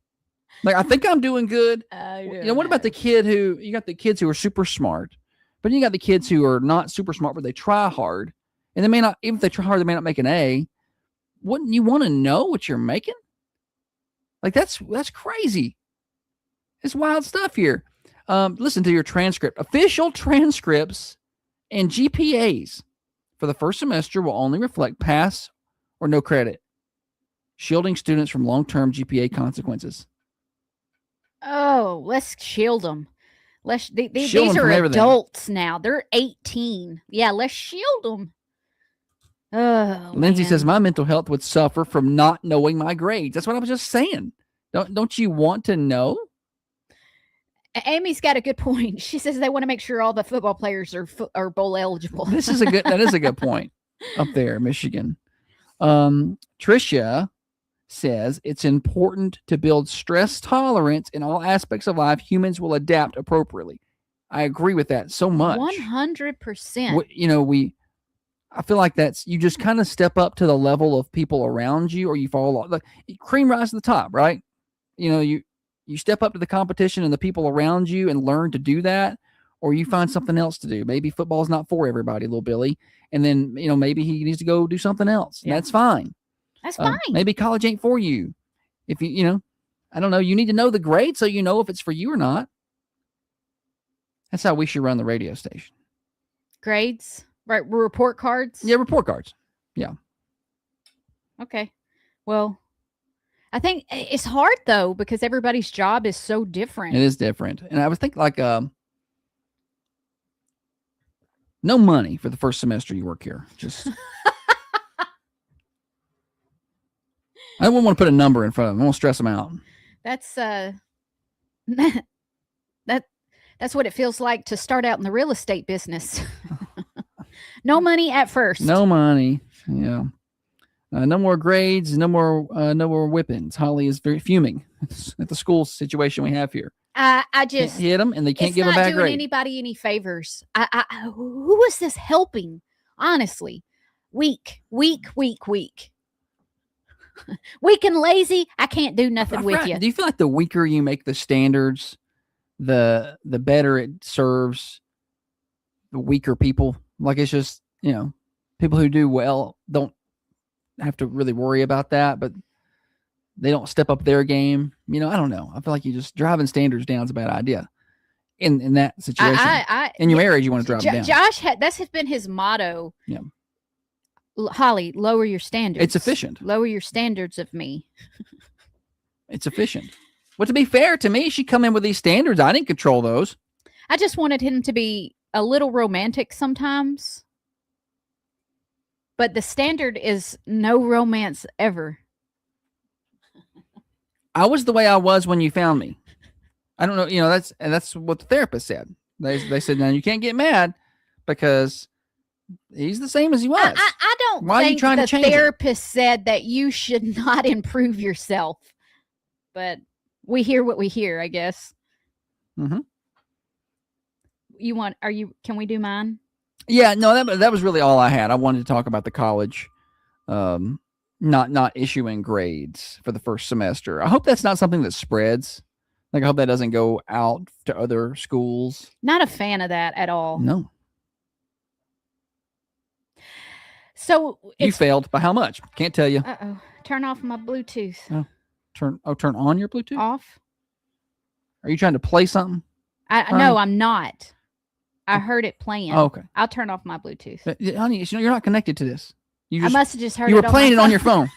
Like, I think I'm doing good. What about the kid you got the kids who are super smart, but you got the kids who are not super smart, but they try hard, and they may not, even if they try hard, they may not make an A. Wouldn't you want to know what you're making? Like, that's crazy. It's wild stuff here. Listen to your transcript. Official transcripts and GPAs for the first semester will only reflect pass or no credit, shielding students from long-term GPA consequences. Oh, let's shield them. These are adults now. They're 18. Yeah, let's shield them. Oh, Lindsay says my mental health would suffer from not knowing my grades. That's what I was just saying. Don't you want to know? Amy's got a good point. She says they want to make sure all the football players are bowl eligible. That is a good point up there, Michigan. Tricia says it's important to build stress tolerance in all aspects of life. Humans will adapt appropriately. I agree with that so much. 100%. I feel like that's, you just kind of step up to the level of people around you, or you fall off. Like, cream rise to the top, right? You step up to the competition and the people around you and learn to do that, or you find something else to do. Maybe football's not for everybody, little Billy. And then, maybe he needs to go do something else. Yeah. That's fine. That's fine. Maybe college ain't for you. If I don't know, you need to know the grade so you know if it's for you or not. That's how we should run the radio station. Grades? Right, report cards? Yeah, report cards. Yeah. Okay. Well, I think it's hard, though, because everybody's job is so different. It is different. And I would think like no money for the first semester you work here. Just I wouldn't want to put a number in front of them. I won't stress them out. That's that's what it feels like to start out in the real estate business. No money at first. No money. Yeah. No more grades. No more whippings. Holly is very fuming at the school situation we have here. I just can't hit them, and they can't give a bad grade. It's not doing anybody any favors. Who is this helping? Honestly, weak. Weak and lazy. I can't do nothing with you. Do you feel like the weaker you make the standards, the better it serves the weaker people? Like, it's just, people who do well don't have to really worry about that, but they don't step up their game. I don't know. I feel like you just driving standards down is a bad idea in that situation. In your marriage, you want to drive them down. Josh, that's been his motto. Yeah. Holly, lower your standards. It's efficient. Lower your standards of me. It's efficient. Well, to be fair to me, she come in with these standards. I didn't control those. I just wanted him to be a little romantic sometimes, but the standard is no romance ever. I was the way I was when you found me. I don't know, that's what the therapist said. They said, now you can't get mad because he's the same as he was. I don't Why think are you trying the to change therapist said that you should not improve yourself, but we hear what we hear, I guess. Mm-hmm. Can we do mine? Yeah, no, that was really all I had. I wanted to talk about the college, not issuing grades for the first semester. I hope that's not something that spreads. Like, I hope that doesn't go out to other schools. Not a fan of that at all. No. So you failed by how much? Can't tell you. Uh-oh. Turn off my Bluetooth. Turn on your Bluetooth? Off. Are you trying to play something? No, I'm not. I heard it playing. Oh, okay. I'll turn off my Bluetooth. Honey, you're not connected to this. I must have just heard it. You were playing it on your phone.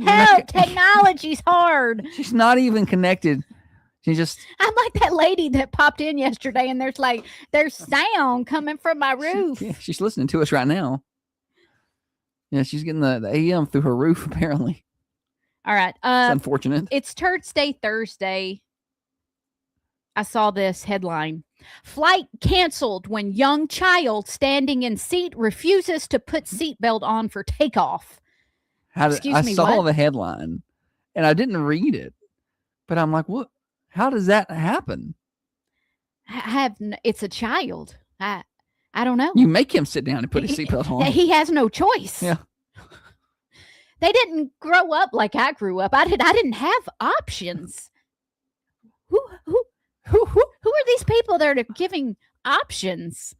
Help! Technology's hard. She's not even connected. I'm like that lady that popped in yesterday, and there's sound coming from my roof. She's listening to us right now. Yeah, she's getting the AM through her roof, apparently. All right. It's unfortunate. It's Turds Day Thursday. I saw this headline. Flight canceled when young child standing in seat refuses to put seatbelt on for takeoff. I saw the headline, and I didn't read it, but I'm like, what? How does that happen? It's a child. I don't know. You make him sit down and put his seatbelt on. He has no choice. Yeah. They didn't grow up like I grew up. I didn't have options. Who are these people that are giving options?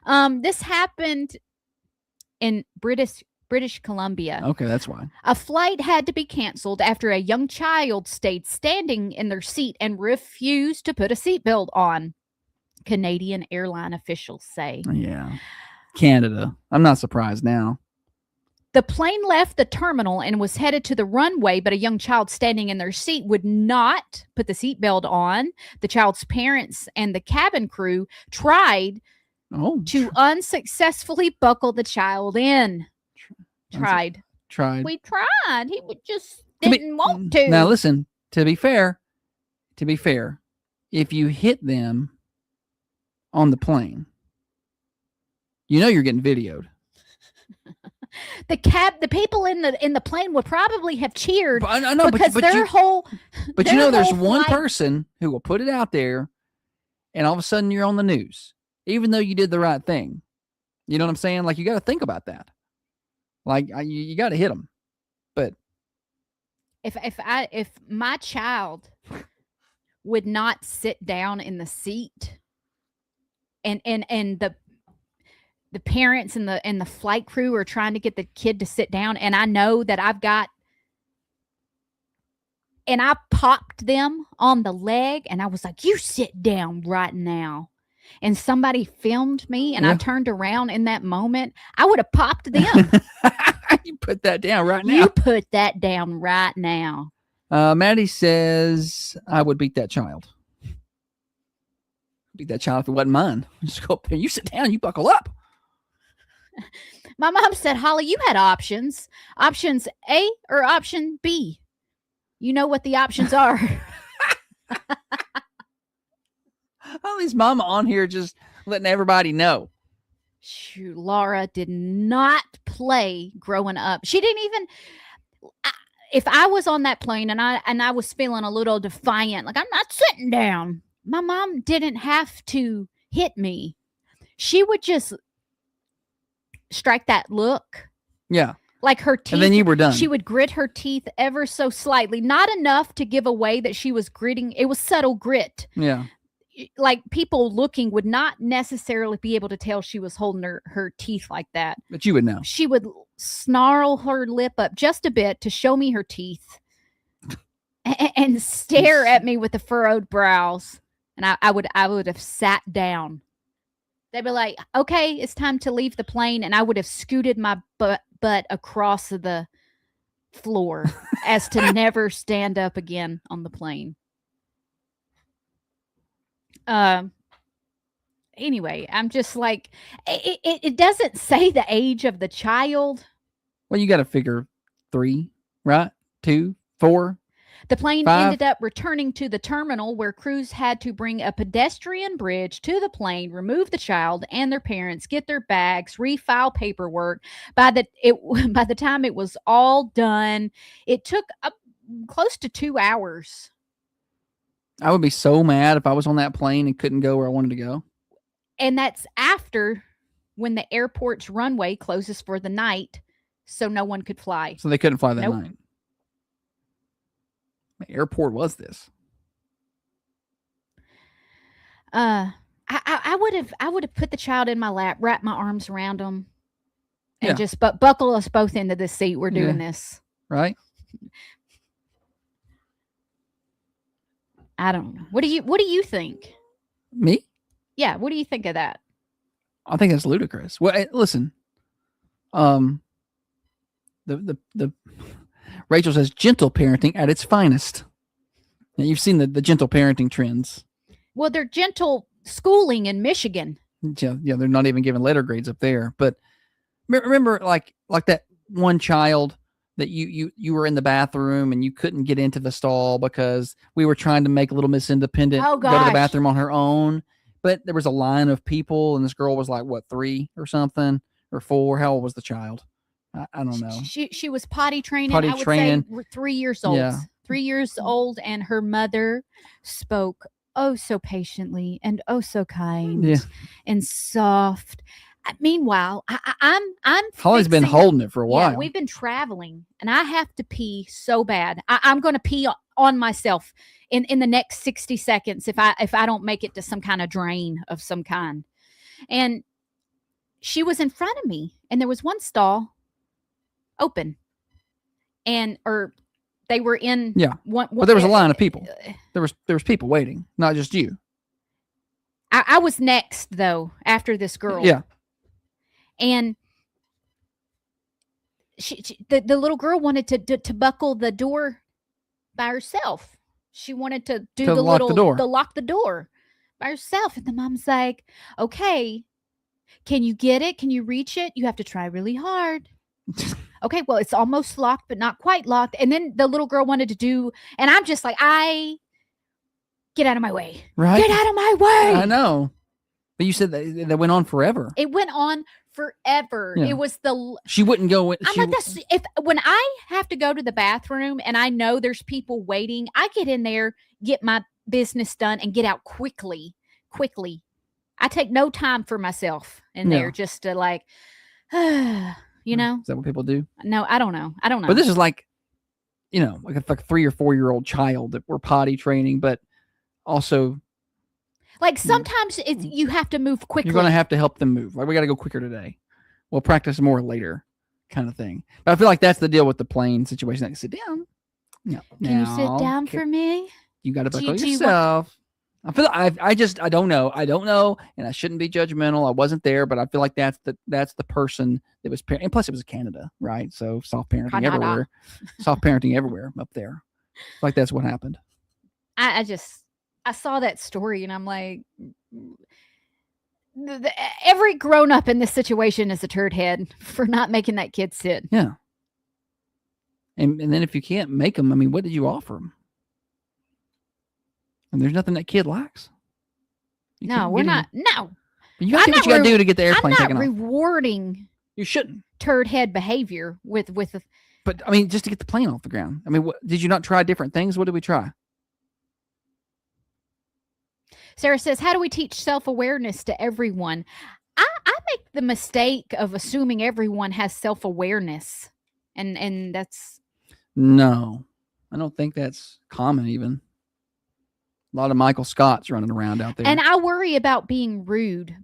This happened in British Columbia. Okay, that's why. A flight had to be canceled after a young child stayed standing in their seat and refused to put a seatbelt on, Canadian airline officials say. Yeah. Canada. I'm not surprised now. The plane left the terminal and was headed to the runway, but a young child standing in their seat would not put the seatbelt on. The child's parents and the cabin crew tried to unsuccessfully buckle the child in. Tried. We tried. He would just didn't want to. Now listen, to be fair, if you hit them on the plane, you're getting videoed. The people in the plane would probably have cheered I know, because but their whole. But their you know, there's whole one flight- person who will put it out there, and all of a sudden you're on the news, even though you did the right thing. You know what I'm saying? Like, you got to think about that. Like, you got to hit them. But if my child would not sit down in the seat, and the parents and the flight crew are trying to get the kid to sit down, and I know that and I popped them on the leg, and I was like, "You sit down right now." And somebody filmed me, and I turned around in that moment, I would have popped them. You put that down right now. You put that down right now. Maddie says, I would beat that child. Beat that child if it wasn't mine. Just go up there. You sit down. You buckle up. My mom said, Holly, you had options. Options A or option B. You know what the options are. Holly's mama on here just letting everybody know. Shoot, Laura did not play growing up. She didn't even. If I was on that plane and I was feeling a little defiant, like I'm not sitting down, my mom didn't have to hit me. She would just strike that look. Yeah. Like her teeth. And then you were done. She would grit her teeth ever so slightly, not enough to give away that she was gritting. It was subtle grit. Yeah. Like people looking would not necessarily be able to tell she was holding her teeth like that. But you would know. She would snarl her lip up just a bit to show me her teeth and stare at me with the furrowed brows. And I would have sat down. They'd be like, okay, it's time to leave the plane. And I would have scooted my butt across the floor as to never stand up again on the plane. Anyway, I'm just like, it doesn't say the age of the child. Well, you got to figure 3, right? 2, 4. The plane 5. ended up returning to the terminal where crews had to bring a pedestrian bridge to the plane, remove the child and their parents, get their bags, refile paperwork. By the time it was all done, it took close to 2 hours. I would be so mad if I was on that plane and couldn't go where I wanted to go. And that's after when the airport's runway closes for the night, so no one could fly. So they couldn't fly that Nope. night. What airport was this? I would have put the child in my lap, wrapped my arms around him, and Yeah. just buckle us both into this seat. We're doing this. Right? I don't know. What do you think? Me? Yeah, what do you think of that? I think that's ludicrous. Well, listen. The Rachel says gentle parenting at its finest. Now, you've seen the gentle parenting trends. Well, they're gentle schooling in Michigan. Yeah, they're not even giving letter grades up there. But remember, like that one child that you were in the bathroom and you couldn't get into the stall because we were trying to make Little Miss Independent go to the gosh. bathroom on her own. But there was a line of people, and this girl was like, what, 3 or something, or 4? How old was the child? I don't know. She was potty training. Potty I would training. say 3 years old. Yeah. 3 years old, and her mother spoke oh so patiently and oh so kind and soft. Meanwhile, I'm Holly's been holding it for a while. Yeah, we've been traveling, and I have to pee so bad. I'm going to pee on myself in the next 60 seconds if I don't make it to some kind of drain of some kind. And she was in front of me, and there was one stall open, or they were in one. But there was a line of people. There was people waiting, not just you. I was next though after this girl. Yeah. And the little girl wanted to buckle the door by herself. She wanted to do the lock the door by herself. And the mom's like, okay, can you get it? Can you reach it? You have to try really hard. Okay, well, it's almost locked, but not quite locked. And then the little girl wanted to do, and I'm just like, get out of my way. Right. Get out of my way. I know. But you said that went on forever. It went on forever. Yeah. It was She wouldn't go. I'm like, when I have to go to the bathroom and I know there's people waiting, I get in there, get my business done, and get out quickly. I take no time for myself in there, just to like, you know. Is that what people do? No, I don't know. But this is like, like a 3 or 4 year old child that we're potty training, but also. Like sometimes you have to move quickly. You're going to have to help them move. Like, we got to go quicker today. We'll practice more later, kind of thing. But I feel like that's the deal with the plane situation. Like, sit down. No. Can you sit down for me? You got to buckle yourself. I feel I don't know. I don't know, and I shouldn't be judgmental. I wasn't there, but I feel like that's the person that was and plus it was Canada, right? So soft parenting everywhere. Soft parenting everywhere up there. Like that's what happened. I saw that story and I'm like, every grown up in this situation is a turd head for not making that kid sit. Yeah. And then if you can't make them, I mean, what did you offer them? And there's nothing that kid likes. No, we're not. No. You got to do what you got to do to get the airplane taken off. I'm not rewarding. You shouldn't. Turd head behavior with. But I mean, just to get the plane off the ground. I mean, did you not try different things? What did we try? Sarah says, how do we teach self-awareness to everyone? I make the mistake of assuming everyone has self-awareness. And that's... No, I don't think that's common even. A lot of Michael Scotts running around out there. And I worry about being rude.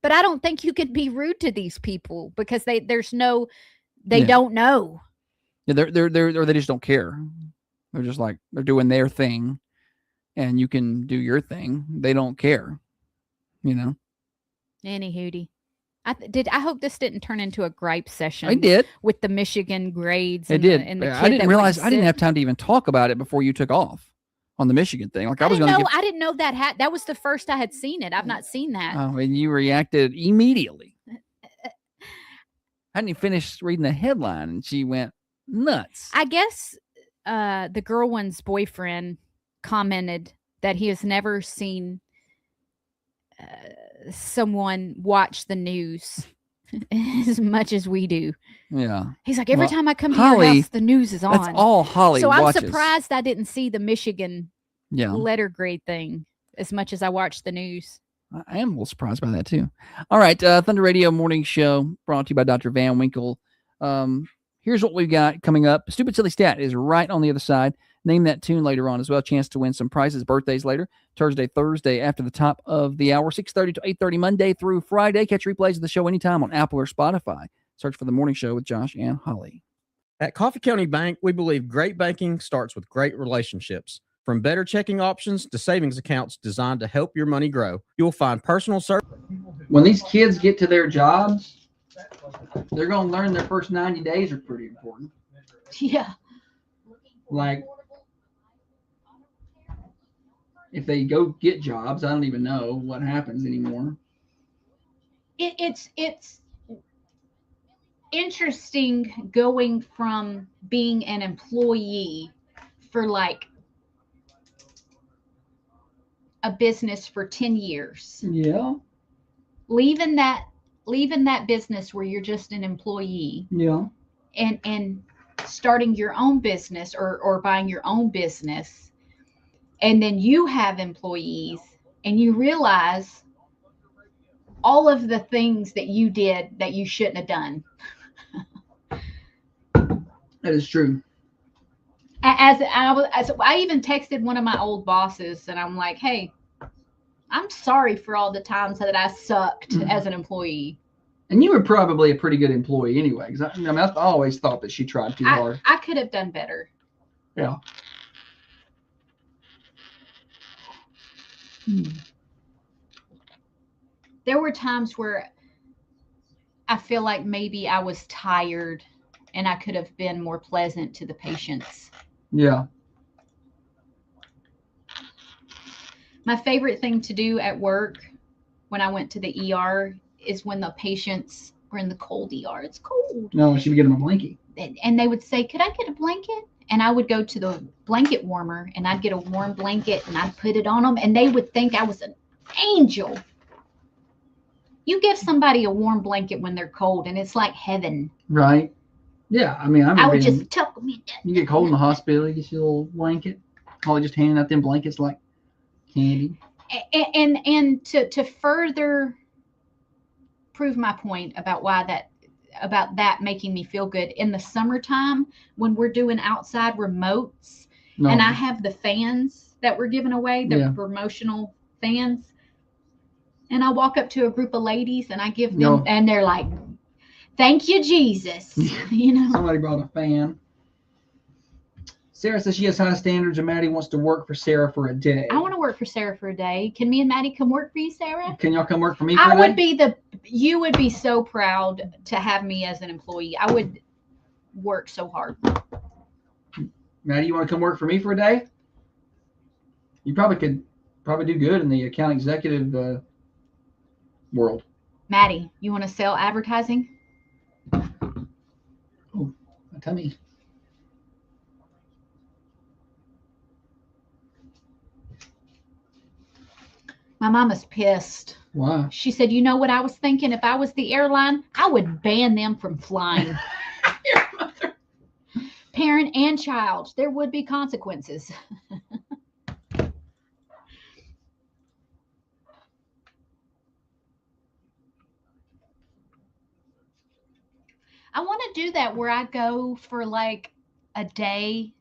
But I don't think you can be rude to these people because they don't know. Yeah, or they just don't care. They're just like, they're doing their thing. And you can do your thing. They don't care, Any hootie. I hope this didn't turn into a gripe session. I did with the Michigan grades. It did. I didn't realize I didn't have time to even talk about it before you took off on the Michigan thing. Like I didn't know that that was the first I had seen it. I've not seen that. Oh, and you reacted immediately. I hadn't even finished reading the headline, and she went nuts. I guess the girl one's boyfriend commented that he has never seen someone watch the news as much as we do. Yeah. He's like, every time I come to your house, the news is on. That's all Holly watches. I'm surprised I didn't see the Michigan letter grade thing as much as I watched the news. I am a little surprised by that too. All right. Thunder Radio Morning Show brought to you by Dr. Van Winkle. Here's what we've got coming up. Stupid Silly Stat is right on the other side. Name that tune later on as well. Chance to win some prizes. Birthdays later. Thursday after the top of the hour. 6:30 to 8:30 Monday through Friday. Catch replays of the show anytime on Apple or Spotify. Search for The Morning Show with Josh and Holly. At Coffee County Bank, we believe great banking starts with great relationships. From better checking options to savings accounts designed to help your money grow, you'll find personal service. When these kids get to their jobs, they're going to learn their first 90 days are pretty important. Yeah. Like, if they go get jobs, I don't even know what happens anymore. It's interesting going from being an employee for like a business for 10 years. Yeah. Leaving that business where you're just an employee. Yeah. And starting your own business or buying your own business. And then you have employees and you realize all of the things that you did that you shouldn't have done. That is true. I even texted one of my old bosses and I'm like, hey, I'm sorry for all the times that I sucked as an employee. And you were probably a pretty good employee anyway. Because I always thought that she tried too hard. I could have done better. Yeah. There were times where I feel like maybe I was tired and I could have been more pleasant to the patients. Yeah. My favorite thing to do at work when I went to the ER is when the patients were in the cold ER. It's cold. No, she would get them a blanket. And they would say, could I get a blanket? And I would go to the blanket warmer and I'd get a warm blanket and I'd put it on them and they would think I was an angel. You give somebody a warm blanket when they're cold, and it's like heaven. Right. Yeah. I mean, I would just tuck me. You get cold in the hospital, you get your little blanket. Holly just handing out them blankets like candy. And to further prove my point about that making me feel good, in the summertime when we're doing outside remotes, and I have the fans that we're giving away, the promotional fans, and I walk up to a group of ladies and I give them, and they're like, "Thank you, Jesus." You know, somebody brought a fan. Sarah says she has high standards and Maddie wants to work for Sarah for a day. I want to work for Sarah for a day. Can me and Maddie come work for you, Sarah? Can y'all come work for me for a day? You would be so proud to have me as an employee. I would work so hard. Maddie, you want to come work for me for a day? You probably could do good in the account executive world. Maddie, you want to sell advertising? Oh, tell me. My mama's pissed. Why? She said, "You know what I was thinking? If I was the airline, I would ban them from flying." Your mother. Parent and child. There would be consequences. I want to do that where I go for like a day,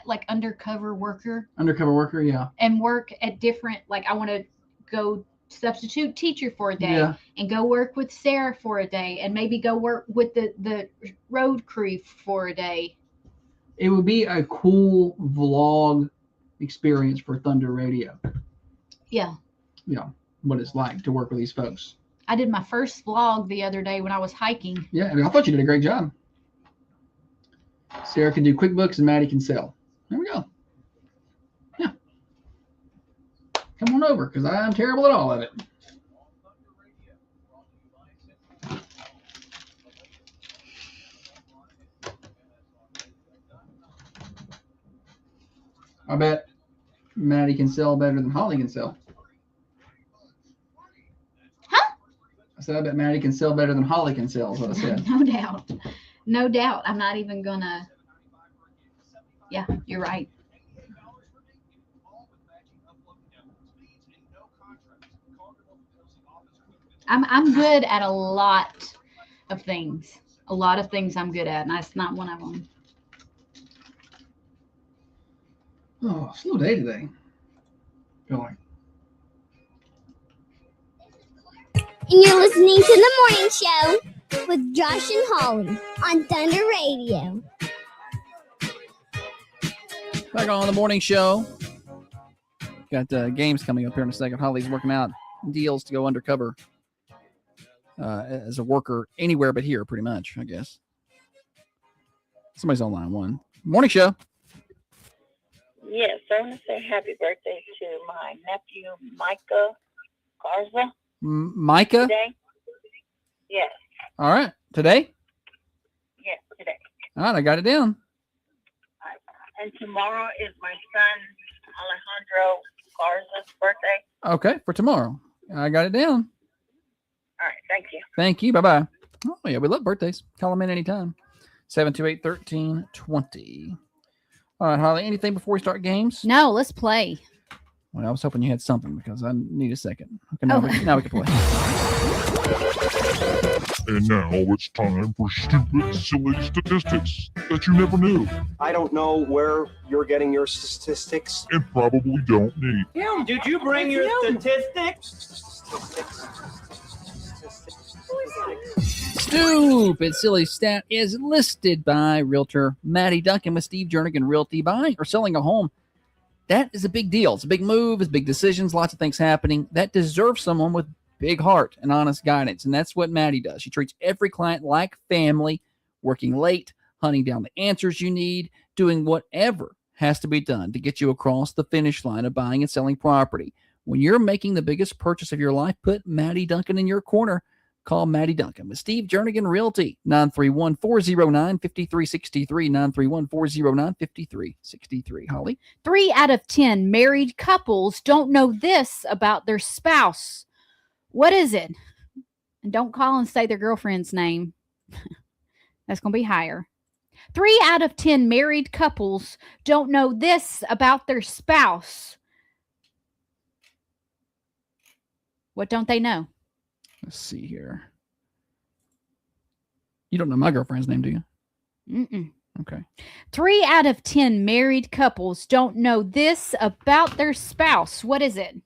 like undercover worker. Undercover worker, yeah. And work at different, like I want to go substitute teacher for a day and go work with Sarah for a day and maybe go work with the road crew for a day. It would be a cool vlog experience for Thunder Radio. Yeah. Yeah. What it's like to work with these folks. I did my first vlog the other day when I was hiking. Yeah, I mean, I thought you did a great job. Sarah can do QuickBooks and Maddie can sell. There we go. Yeah. Come on over, because I'm terrible at all of it. I bet Maddie can sell better than Holly can sell. Huh? I said, I bet Maddie can sell better than Holly can sell, is what I said. No doubt. No doubt. I'm not even going to. Yeah, you're right. I'm good at a lot of things. A lot of things I'm good at, and that's not one of them. Oh, slow day today. Going. And you're listening to the morning show with Josh and Holly on Thunder Radio. Back on the morning show. Got games coming up here in a second. Holly's working out deals to go undercover as a worker anywhere but here, pretty much, I guess. Somebody's on line one. Morning show. Yes, I want to say happy birthday to my nephew, Micah Garza. Micah? Today? Yes. All right. Today? Yes, today. All right, I got it down. And tomorrow is my son, Alejandro Garza's birthday. Okay, for tomorrow. I got it down. All right, thank you. Thank you. Bye-bye. Oh, yeah, we love birthdays. Call them in anytime. 728-1320. All right, Holly, anything before we start games? No, let's play. Well, I was hoping you had something because I need a second. Okay, now we can play. And now it's time for stupid, silly statistics that you never knew I don't know where you're getting your statistics. and probably don't need. Tim, did you bring your statistics? Stupid silly stat is listed by Realtor Maddie Duncan with Steve Jernigan Realty. Buying or selling a home, that is a big deal. It's a big move. It's big decisions. Lots of things happening. That deserves someone with big heart and honest guidance. And that's what Maddie does. She treats every client like family, working late, hunting down the answers you need, doing whatever has to be done to get you across the finish line of buying and selling property. When you're making the biggest purchase of your life, put Maddie Duncan in your corner. Call Maddie Duncan with Steve Jernigan Realty, 931-409-5363, 931-409-5363. Holly? 3 out of 10 married couples don't know this about their spouse. What is it? And don't call and say their girlfriend's name. That's going to be higher. 3 out of 10 married couples don't know this about their spouse. What don't they know? Let's see here. You don't know my girlfriend's name, do you? Mm-mm. Okay. 3 out of 10 married couples don't know this about their spouse. What is it?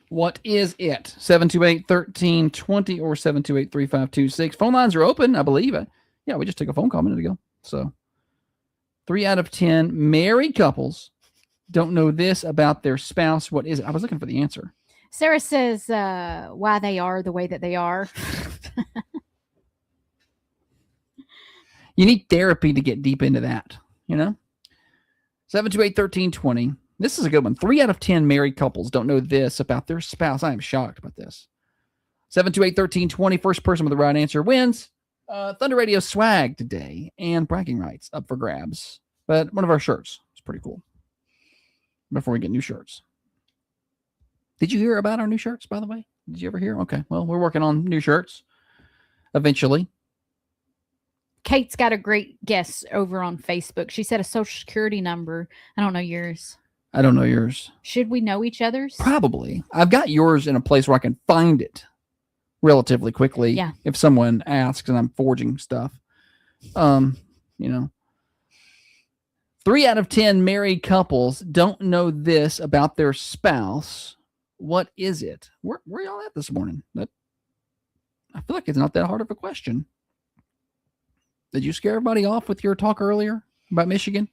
What is it? 728-1320 or 728-3526. Phone lines are open, I believe. Yeah, we just took a phone call a minute ago. So 3 out of 10 married couples don't know this about their spouse. What is it? I was looking for the answer. Sarah says why they are the way that they are. You need therapy to get deep into that, you know? 728-1320. This is a good one. 3 out of 10 married couples don't know this about their spouse. I am shocked about this. 728-1320. First person with the right answer wins Thunder Radio swag today and bragging rights up for grabs. But one of our shirts is pretty cool. Before we get new shirts. Did you hear about our new shirts, by the way? Did you ever hear? Okay. Well, we're working on new shirts eventually. Kate's got a great guess over on Facebook. She said a social security number. I don't know yours. I don't know yours. Should we know each other's? Probably. I've got yours in a place where I can find it relatively quickly. Yeah. If someone asks and I'm forging stuff. You know. 3 out of 10 married couples don't know this about their spouse. What is it? Where y'all at this morning? I feel like it's not that hard of a question. Did you scare everybody off with your talk earlier about Michigan?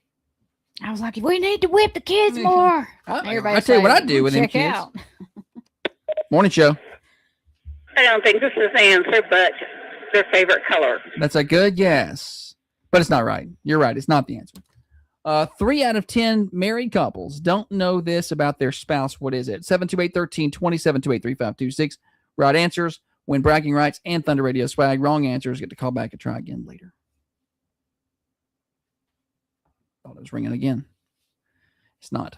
I was like, we need to whip the kids more. I tell you what I do with them kids. Out. Morning show. I don't think this is the answer, but their favorite color. That's a good yes. But it's not right. You're right. It's not the answer. 3 out of 10 married couples don't know this about their spouse. What is it? 728-1320, 728-3526. Right answers win bragging rights and Thunder Radio swag. Wrong answers get to call back and try again later. Thought it was ringing again. It's not.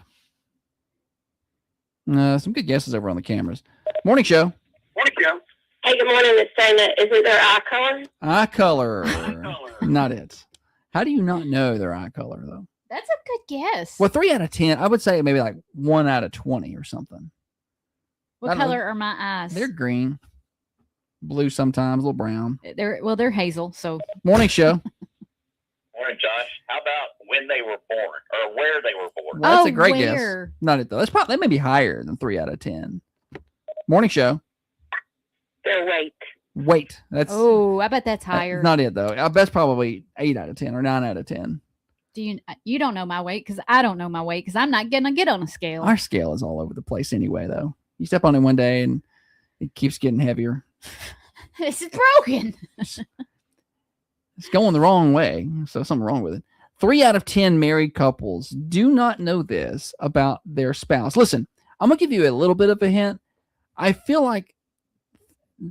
Some good guesses over on the cameras. Morning show. Morning show. Hey, good morning, Miss Dana. Is it their eye color? Eye color. Not it. How do you not know their eye color, though? That's a good guess. Well, 3 out of 10. I would say maybe like 1 out of 20 or something. What color are my eyes? They're green. Blue sometimes, a little brown. They're hazel, so. Morning show. Morning, Josh. How about when they were born or where they were born? Well, that's a great guess. Not it, though. That may be higher than 3 out of 10. Morning show. Their weight. Weight. I bet that's higher. Not it, though. I bet it's probably 8 out of 10 or 9 out of 10. You don't know my weight because I don't know my weight because I'm not going to get on a scale. Our scale is all over the place anyway, though. You step on it one day and it keeps getting heavier. This is broken. It's going the wrong way. So something wrong with it. 3 out of 10 married couples do not know this about their spouse. Listen, I'm going to give you a little bit of a hint. I feel like,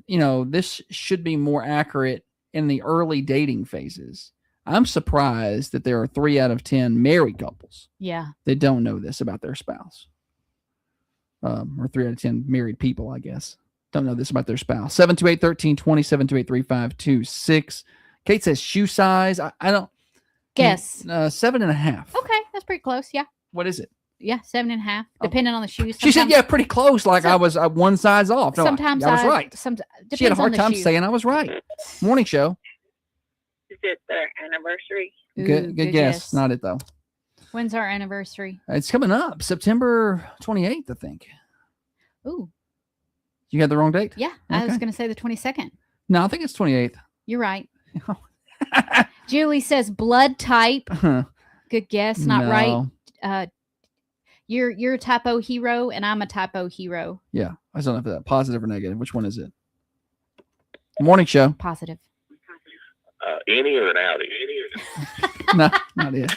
this should be more accurate in the early dating phases. I'm surprised that there are 3 out of 10 married couples. Yeah. That don't know this about their spouse. Or 3 out of 10 married people, I guess. Don't know this about their spouse. 728-1320, 728-3526. Kate says shoe size. I don't guess. 7.5. Okay, that's pretty close. Yeah. What is it? Yeah, 7.5, depending on the shoes. She said, yeah, pretty close. Like I was one size off. No, sometimes I was right. She had a hard time shoe. saying I was right. Morning show. Is it their anniversary? Good guess. Not it, though. When's our anniversary? It's coming up. September 28th, I think. Ooh. You had the wrong date? Yeah, I was going to say the 22nd. No, I think it's 28th. You're right. Julie says blood type. Good guess. Not right. You're a typo hero, and I'm a typo hero. Yeah. I don't know if that's positive or negative. Which one is it? Morning show. Positive. Any or an outie? No, not it.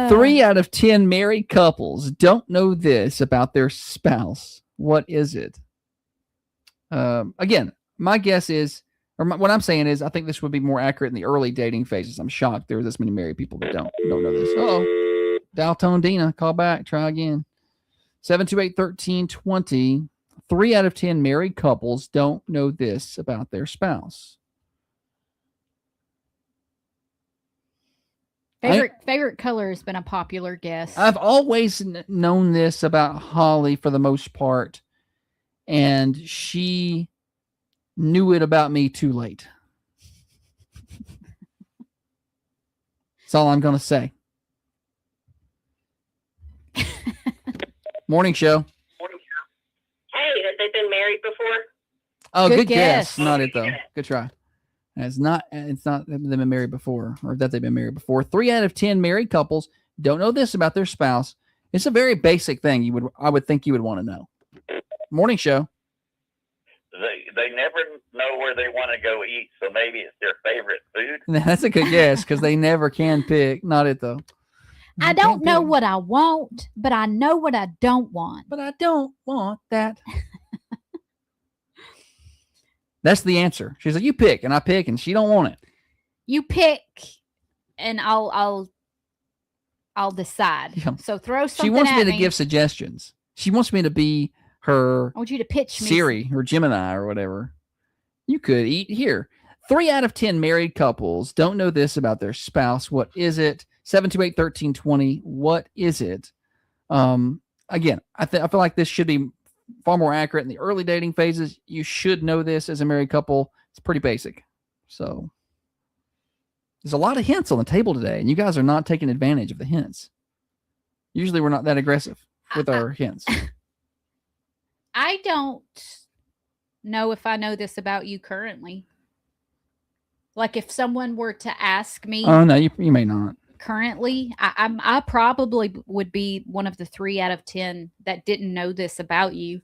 3 out of 10 married couples don't know this about their spouse. What is it? Again, my guess is What I'm saying is, I think this would be more accurate in the early dating phases. I'm shocked there are this many married people that don't know this. Oh, Daltone Dina, call back, try again. 728-1320. 3 out of 10 married couples don't know this about their spouse. Favorite color has been a popular guess. I've always known this about Holly for the most part, and she knew it about me too late. That's all I'm going to say. Morning show. Hey, have they been married before? Oh, good guess. Not it though. Good try. It's not they've been married before, or that they've been married before. 3 out of 10 married couples don't know this about their spouse. It's a very basic thing I would think you would want to know. Morning show. They never know where they want to go eat, so maybe it's their favorite food. That's a good guess because they never can pick. Not it though. I don't know what I want, but I know what I don't want. But I don't want that. That's the answer. She's like, you pick, and I pick, and she don't want it. You pick, and I'll decide. Yeah. So throw something. She wants at me to give suggestions. She wants me to be her. I want you to pitch me Siri or Gemini or whatever. You could eat here. 3 out of 10 married couples don't know this about their spouse. What is it? 728-1320. What is it? Again, I feel like this should be far more accurate in the early dating phases. You should know this as a married couple. It's pretty basic. So there's a lot of hints on the table today, and you guys are not taking advantage of the hints. Usually we're not that aggressive with our hints. I don't know if I know this about you currently. Like if someone were to ask me. Oh, no, you may not. Currently, I probably would be one of the 3 out of 10 that didn't know this about you.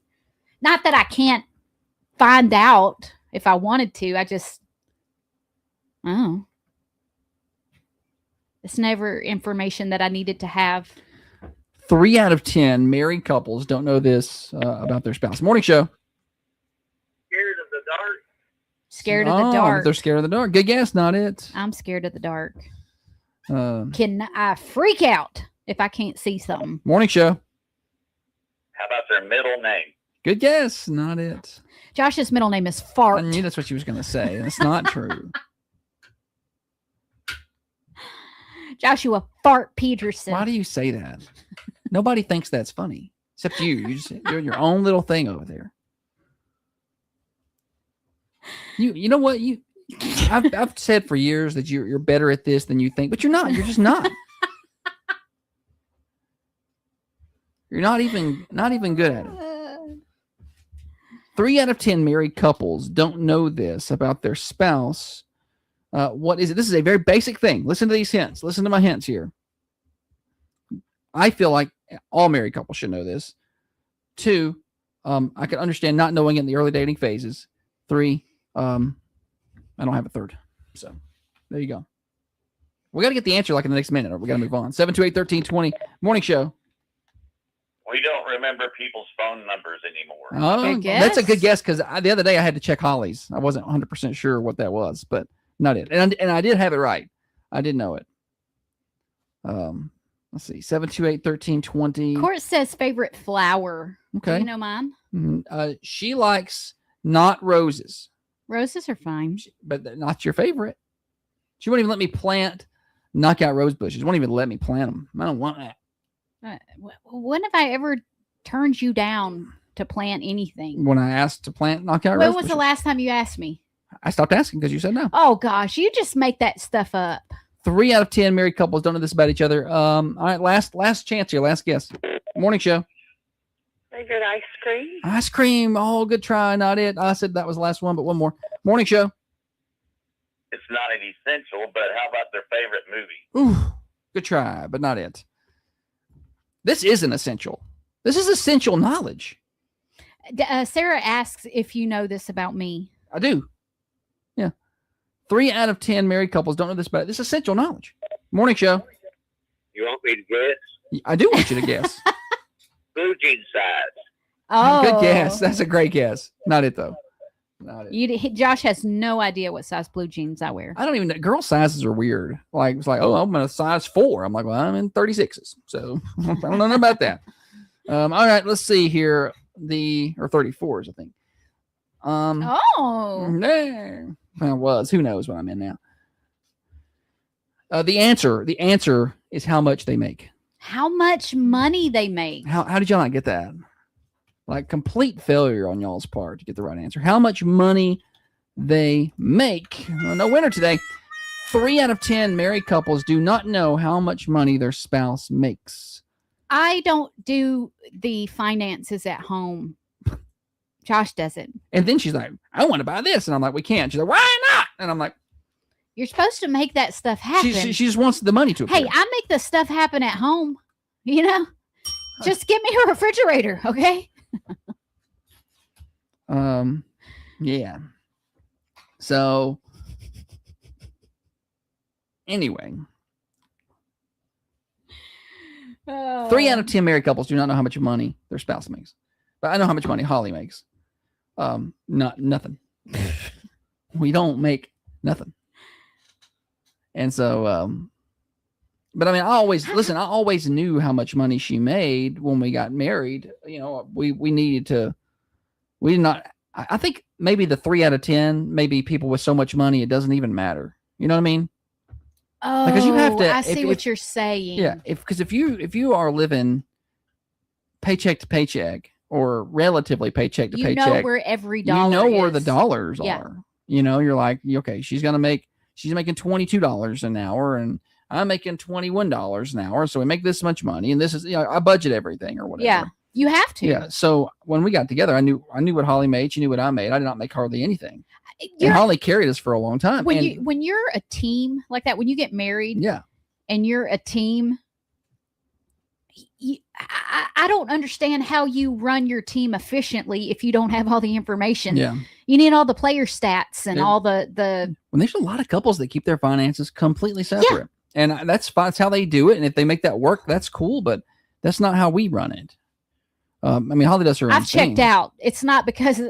Not that I can't find out if I wanted to. I just, it's never information that I needed to have. 3 out of 10 married couples don't know this about their spouse. Morning show. Scared of the dark. Scared of the dark. They're scared of the dark. Good guess, not it. I'm scared of the dark. Can I freak out if I can't see something? Morning show. How about their middle name? Good guess, not it. Josh's middle name is Fart. I knew that's what she was going to say. It's not true. Joshua Fart Peterson. Why do you say that? Nobody thinks that's funny except you. You're your own little thing over there. You know what I've said for years that you're better at this than you think, but you're not. You're just not. You're not even good at it. 3 out of 10 married couples don't know this about their spouse. What is it? This is a very basic thing. Listen to these hints. Listen to my hints here. I feel like all married couples should know this. 2, I can understand not knowing it in the early dating phases. 3, I don't have a third. So there you go. We got to get the answer like in the next minute, or we got to move on. 728-1320. Morning show. We don't remember people's phone numbers anymore. Oh, that's a good guess because the other day I had to check Holly's. I wasn't 100% sure what that was, but not it. And I did have it right. I did know it. Let's see. 728-1320. Court says favorite flower. Okay. Do you know mine? She likes not roses. Roses are fine. But they're not your favorite. She won't even let me plant knockout rose bushes. Won't even let me plant them. I don't want that. When have I ever turned you down to plant anything? When I asked to plant knockout rose bushes. When was the last time you asked me? I stopped asking because you said no. Oh, gosh. You just make that stuff up. 3 out of 10 married couples don't know this about each other. All right, last chance here. Last guess. Morning show. Favorite ice cream? Ice cream. Oh, good try. Not it. I said that was the last one, but one more. Morning show. It's not an essential, but how about their favorite movie? Ooh, good try, but not it. This isn't essential. This is essential knowledge. Sarah asks if you know this about me. I do. Yeah. 3 out of 10 married couples don't know this about it. This is essential knowledge. Morning show. You want me to guess? I do want you to guess. Blue jean size. Oh, good guess. That's a great guess. Not it though. not it. Josh has no idea what size blue jeans I wear. I don't even know. Girl sizes are weird. Like, it's like, oh, I'm a size 4. I'm like, well, I'm in 36s. So I don't know nothing about that. All right, let's see here. Or 34s, I think. There. I was. Who knows what I'm in now? The answer is how much they make. How much money they make. How did y'all not get that? Like complete failure on y'all's part to get the right answer. How much money they make. Well, no winner today. 3 out of 10 married couples do not know how much money their spouse makes. I don't do the finances at home. Josh doesn't. And then she's like, I want to buy this. And I'm like, we can't. She's like, why not? And I'm like, you're supposed to make that stuff happen. She just wants the money to appear. Hey, I make the stuff happen at home. You know? Just give me a refrigerator, okay? Yeah. So anyway. 3 out of 10 married couples do not know how much money their spouse makes. But I know how much money Holly makes. Nothing. We don't make nothing. And so, but I mean, I always knew how much money she made when we got married. You know, we did not, I think maybe the 3 out of 10, maybe people with so much money, it doesn't even matter. You know what I mean? Oh, because you have to, I see what you're saying. Yeah. Because if you are living paycheck to paycheck or relatively paycheck to paycheck, you know where every dollar where the dollars are. You know, you're like, okay, she's making $22 an hour and I'm making $21 an hour. So we make this much money and this is, I budget everything or whatever. Yeah, you have to. Yeah. So when we got together, I knew what Holly made. She knew what I made. I did not make hardly anything. And Holly carried us for a long time. When you're a team like that, when you get married, yeah, and you're a team, I don't understand how you run your team efficiently if you don't have all the information. Yeah. You need all the player stats and all the when there's a lot of couples that keep their finances completely separate. Yeah. And that's fine. That's how they do it. And if they make that work, that's cool, but that's not how we run it. I mean, Holly does her own I've thing. checked out. It's not because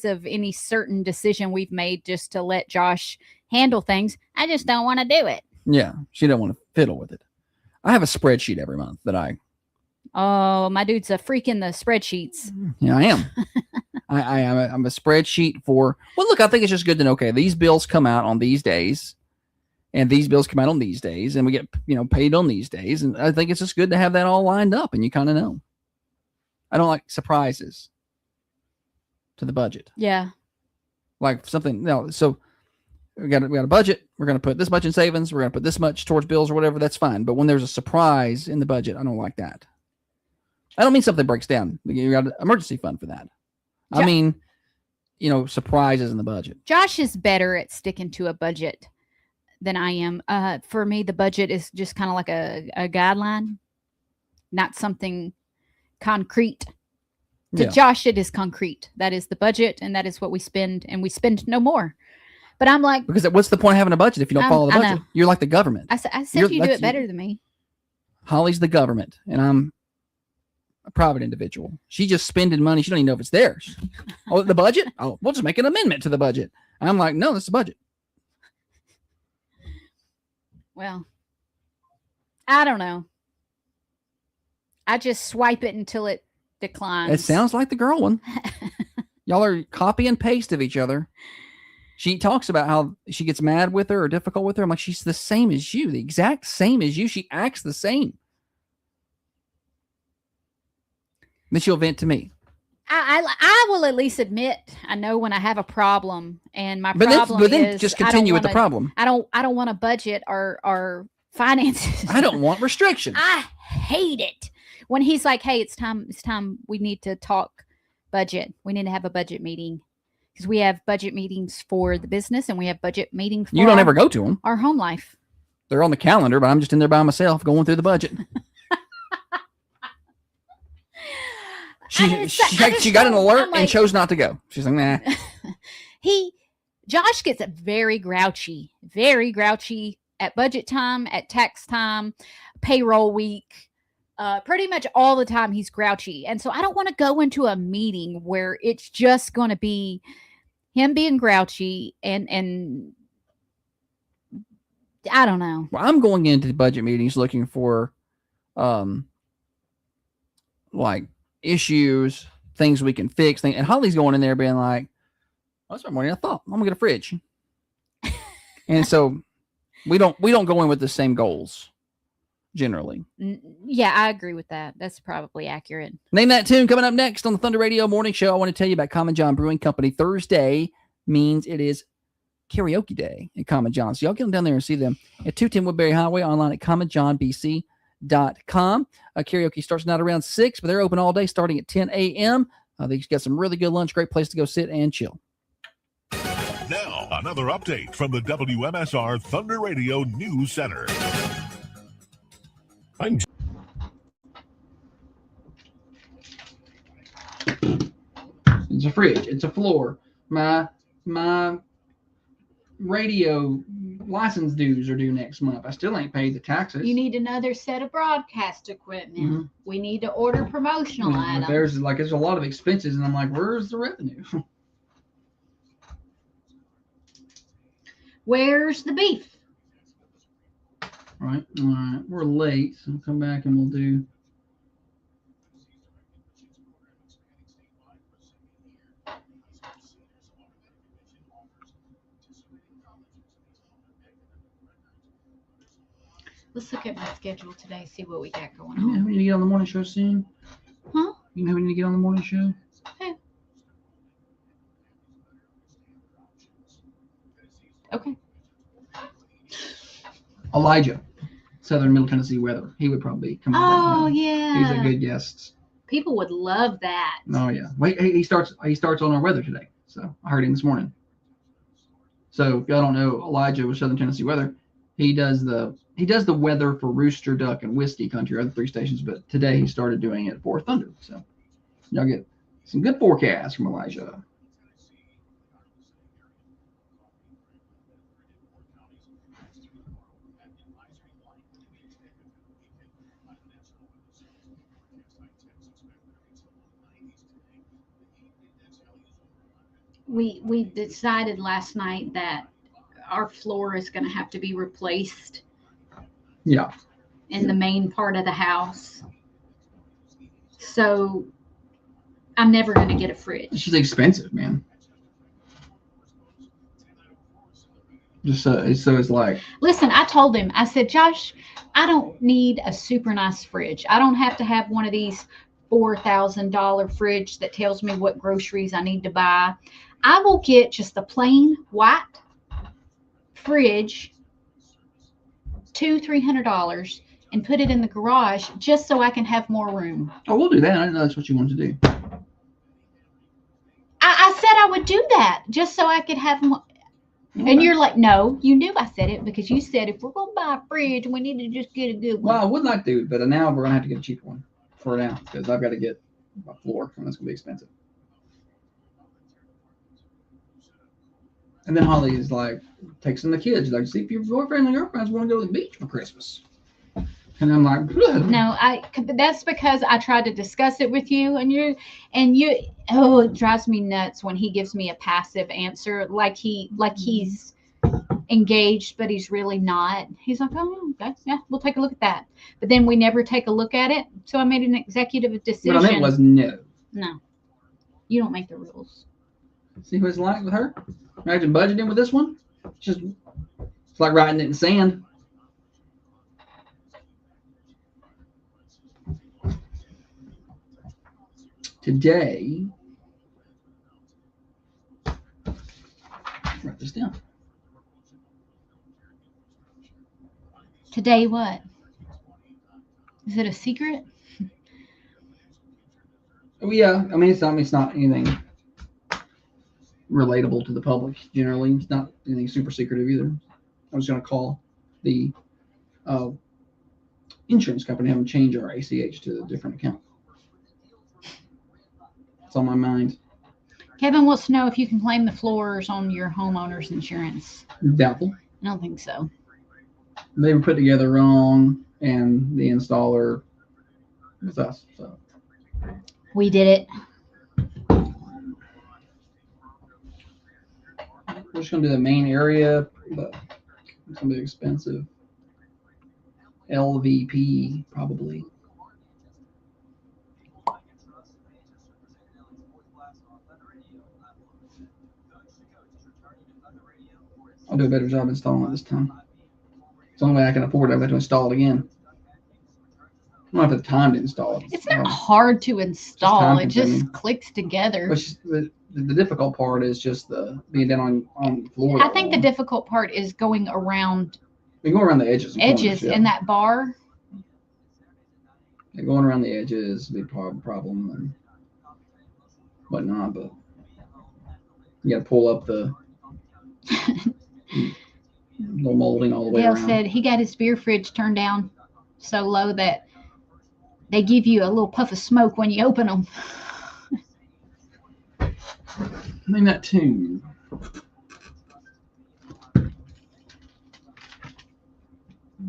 of any certain decision we've made just to let Josh handle things. I just don't want to do it. Yeah. She don't want to fiddle with it. I have a spreadsheet every month that Oh, my dude's a freak in the spreadsheets. Yeah, I am. I'm a spreadsheet for, well, look, I think it's just good to know, okay, these bills come out on these days and these bills come out on these days and we get, paid on these days. And I think it's just good to have that all lined up and you kind of know. I don't like surprises to the budget. Yeah. Like something, so we got a budget. We're going to put this much in savings. We're going to put this much towards bills or whatever. That's fine. But when there's a surprise in the budget, I don't like that. I don't mean something breaks down. You got an emergency fund for that. I mean, surprises in the budget. Josh is better at sticking to a budget than I am. For me, the budget is just kind of like a guideline, not something concrete. To Josh, it is concrete. That is the budget, and that is what we spend, and we spend no more. But I'm like, because what's the point of having a budget if you don't follow the budget? You're like the government. I said you do it better than me. Holly's the government, and I'm a private individual. She just spending money. She don't even know if it's theirs. Oh, the budget? Oh, we'll just make an amendment to the budget. And I'm like, no, that's the budget. Well, I don't know. I just swipe it until it declines. It sounds like the girl one. Y'all are copy and paste of each other. She talks about how she gets mad with her or difficult with her. I'm like, she's the same as you, the exact same as you. She acts the same. Then she'll vent to me. I will at least admit I know when I have a problem, and my but problem then is just continue with the problem. I don't want to budget our finances. I don't want restrictions. I hate it when he's like, "Hey, it's time. We need to talk budget. We need to have a budget meeting." Because we have budget meetings for the business and we have budget meetings for you don't ever go to them. Our home life. They're on the calendar, but I'm just in there by myself going through the budget. She got an alert and chose not to go. She's like, nah. Josh gets very grouchy at budget time, at tax time, payroll week. Pretty much all the time he's grouchy. And so I don't want to go into a meeting where it's just going to be him being grouchy and I don't know. Well, I'm going into the budget meetings looking for like issues, things we can fix. And Holly's going in there being like, oh, that's more than I thought. I'm gonna get a fridge. And so we don't go in with the same goals generally. Yeah, I agree with that. That's probably accurate. Name That Tune coming up next on the Thunder Radio Morning Show. I want to tell you about Common John Brewing Company. Thursday means it is karaoke day at Common John. So y'all get them down there and see them at 210 Woodbury Highway, online at commonjohnbc.com. Karaoke starts out around 6, but they're open all day starting at 10 a.m. They've got some really good lunch, great place to go sit and chill. Now, another update from the WMSR Thunder Radio News Center. It's a fridge. It's a floor. My radio license dues are due next month. I still ain't paid the taxes. You need another set of broadcast equipment. Mm-hmm. We need to order promotional items. There's a lot of expenses, and I'm like, where's the revenue? Where's the beef? All right. We're late, so we'll come back and we'll do. Let's look at my schedule today, see what we got going You know on. who we need to get on the morning show soon? Huh? You know who we need to get on the morning show? Okay. Elijah, Southern Middle Tennessee weather. He would probably come Oh, on. yeah. He's a good guest. People would love that. Oh yeah. Wait, he starts on our weather today. So I heard him this morning. So if y'all don't know, Elijah with Southern Tennessee weather, he does the weather for Rooster, Duck, and Whiskey Country, other 3 stations, but today he started doing it for Thunder. So y'all get some good forecasts from Elijah. We decided last night that our floor is going to have to be replaced. Yeah. In the main part of the house. So I'm never going to get a fridge. It's just expensive, man. Just so it's like. Listen, I told him, I said, Josh, I don't need a super nice fridge. I don't have to have one of these $4,000 fridge that tells me what groceries I need to buy. I will get just the plain white fridge, $200-300, and put it in the garage just so I can have more room. Oh, we'll do that. I didn't know that's what you wanted to do. I said I would do that just so I could have more. Okay. And you're like, no, you knew I said it because you said if we're going to buy a fridge, we need to just get a good one. Well, I would like to, but now we're going to have to get a cheaper one for now because I've got to get a floor and that's going to be expensive. And then Holly is like, takes in the kids. Like, see if your boyfriend and girlfriends want to go to the beach for Christmas. And I'm like, ugh. No, that's because I tried to discuss it with you and you, oh, it drives me nuts when he gives me a passive answer. Like he's engaged, but he's really not. He's like, oh, okay, yeah, we'll take a look at that. But then we never take a look at it. So I made an executive decision. What I meant was no. No, you don't make the rules. See what it's like with her? Imagine budgeting with this one. It's like writing it in sand. Today, write this down. Today what? Is it a secret? Oh yeah, I mean it's not anything relatable to the public generally. It's not anything super secretive either. I was going to call the insurance company, have them change our ACH to a different account. It's on my mind. Kevin wants to know if you can claim the floors on your homeowner's insurance. Doubtful. I don't think so. They were put together wrong, and the installer was us. So we did it. We're just gonna do the main area, but it's gonna be expensive. LVP probably. I'll do a better job installing it this time. It's the only way I can afford it. I have to install it again. I don't have the time to install it. It's not hard to install. It just time-consuming. clicks together. The difficult part is just being down on the floor. I think the difficult part is going around We can go around the edges. and corners, yeah. in that bar. Yeah, going around the edges would be a problem and whatnot, but you got to pull up the little molding all the way Dale around. said he got his beer fridge turned down so low that they give you a little puff of smoke when you open them. Name that tune. I'm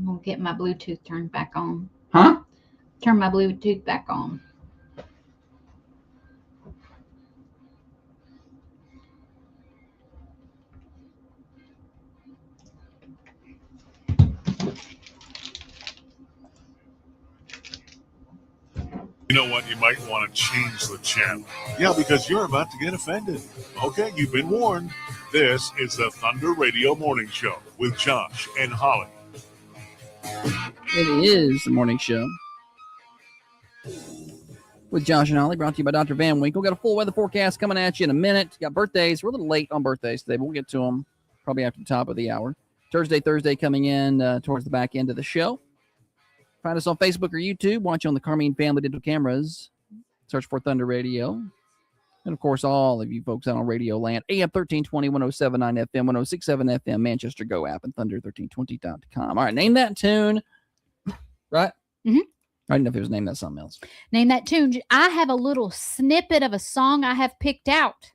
gonna get my Bluetooth turned back on. Huh? Turn my Bluetooth back on. You know what? You might want to change the channel. Yeah, because you're about to get offended. Okay, you've been warned. This is the Thunder Radio Morning Show with Josh and Holly. It is the morning show with Josh and Holly, brought to you by Dr. Van Winkle. Got a full weather forecast coming at you in a minute. Got birthdays. We're a little late on birthdays today, but we'll get to them probably after the top of the hour. Thursday coming in towards the back end of the show. Find us on Facebook or YouTube. Watch on the Carmine Family Digital Cameras. Search for Thunder Radio. And, of course, all of you folks out on Radio Land, AM 1320, 107.9 FM, 106.7 FM, Manchester Go app, and thunder1320.com. All right, name that tune. Right? Mm-hmm. I didn't know if it was named that something else. Name that tune. I have a little snippet of a song I have picked out.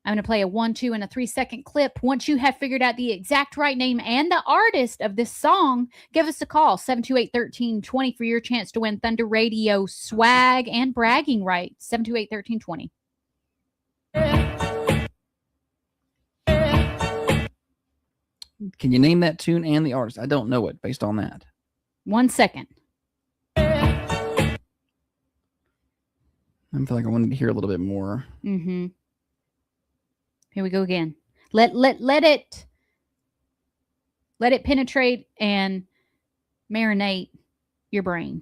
I'm going to play a 1, 2, and a 3-second clip. Once you have figured out the exact right name and the artist of this song, give us a call, 728-1320, for your chance to win Thunder Radio swag and bragging rights. 728-1320. Can you name that tune and the artist? I don't know it based on that. 1 second. I feel like I wanted to hear a little bit more. Mm-hmm. Here we go again. Let it penetrate and marinate your brain.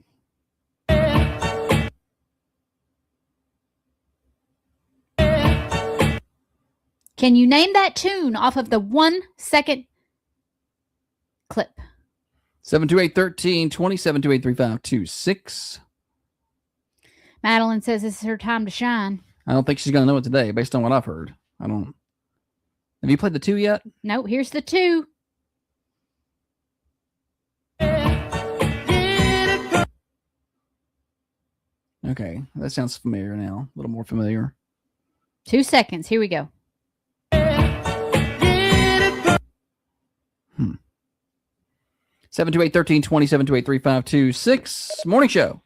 Can you name that tune off of the 1 second clip? 728-1320, 728-3526. Madeline says this is her time to shine. I don't think she's going to know it today based on what I've heard. I don't. Have you played the 2 yet? No, here's the 2. Okay, that sounds familiar now. A little more familiar. 2 seconds. Here we go. 728-1320, 728-3526. Morning show.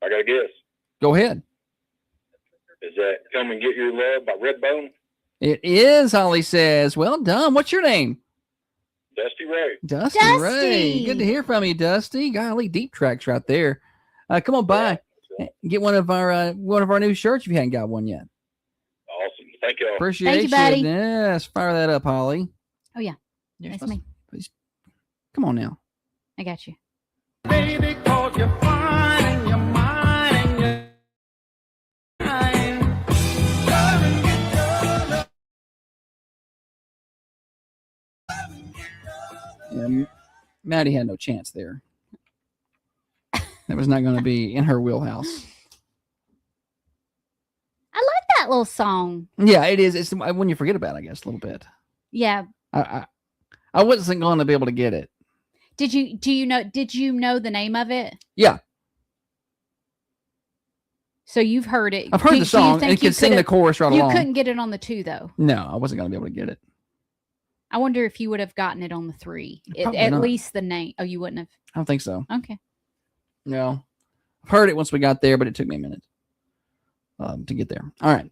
I got a guess. Go ahead. Is that Come and Get Your Love by Redbone? It is, Holly says. Well done. What's your name? Dusty Ray. Dusty Ray. Good to hear from you, Dusty. Golly, deep tracks right there. Come on by. Get one of our new shirts if you hadn't got one yet. Awesome. Thank you all. Appreciate Thank you, buddy. Yes, fire that up, Holly. Oh, yeah. You're That's supposed- me. Please. Come on now. I got you. Baby, 'cause you're fine and you're mine and you're mine. Come and get your love. Yeah, Maddie had no chance there. That was not going to be in her wheelhouse. I like that little song. Yeah, it is. It's when you forget about it, I guess, a little bit. Yeah. I wasn't going to be able to get it. Did you know the name of it? Yeah, So you've heard it. I've heard the song and can sing the chorus right You along. couldn't get it on the 2 though. No, I wasn't going to be able to get it. I wonder if you would have gotten it on the 3. Probably At not. least the name. Oh, you wouldn't have. I don't think so. Okay. No, I've heard it once we got there, but it took me a minute to get there. All right.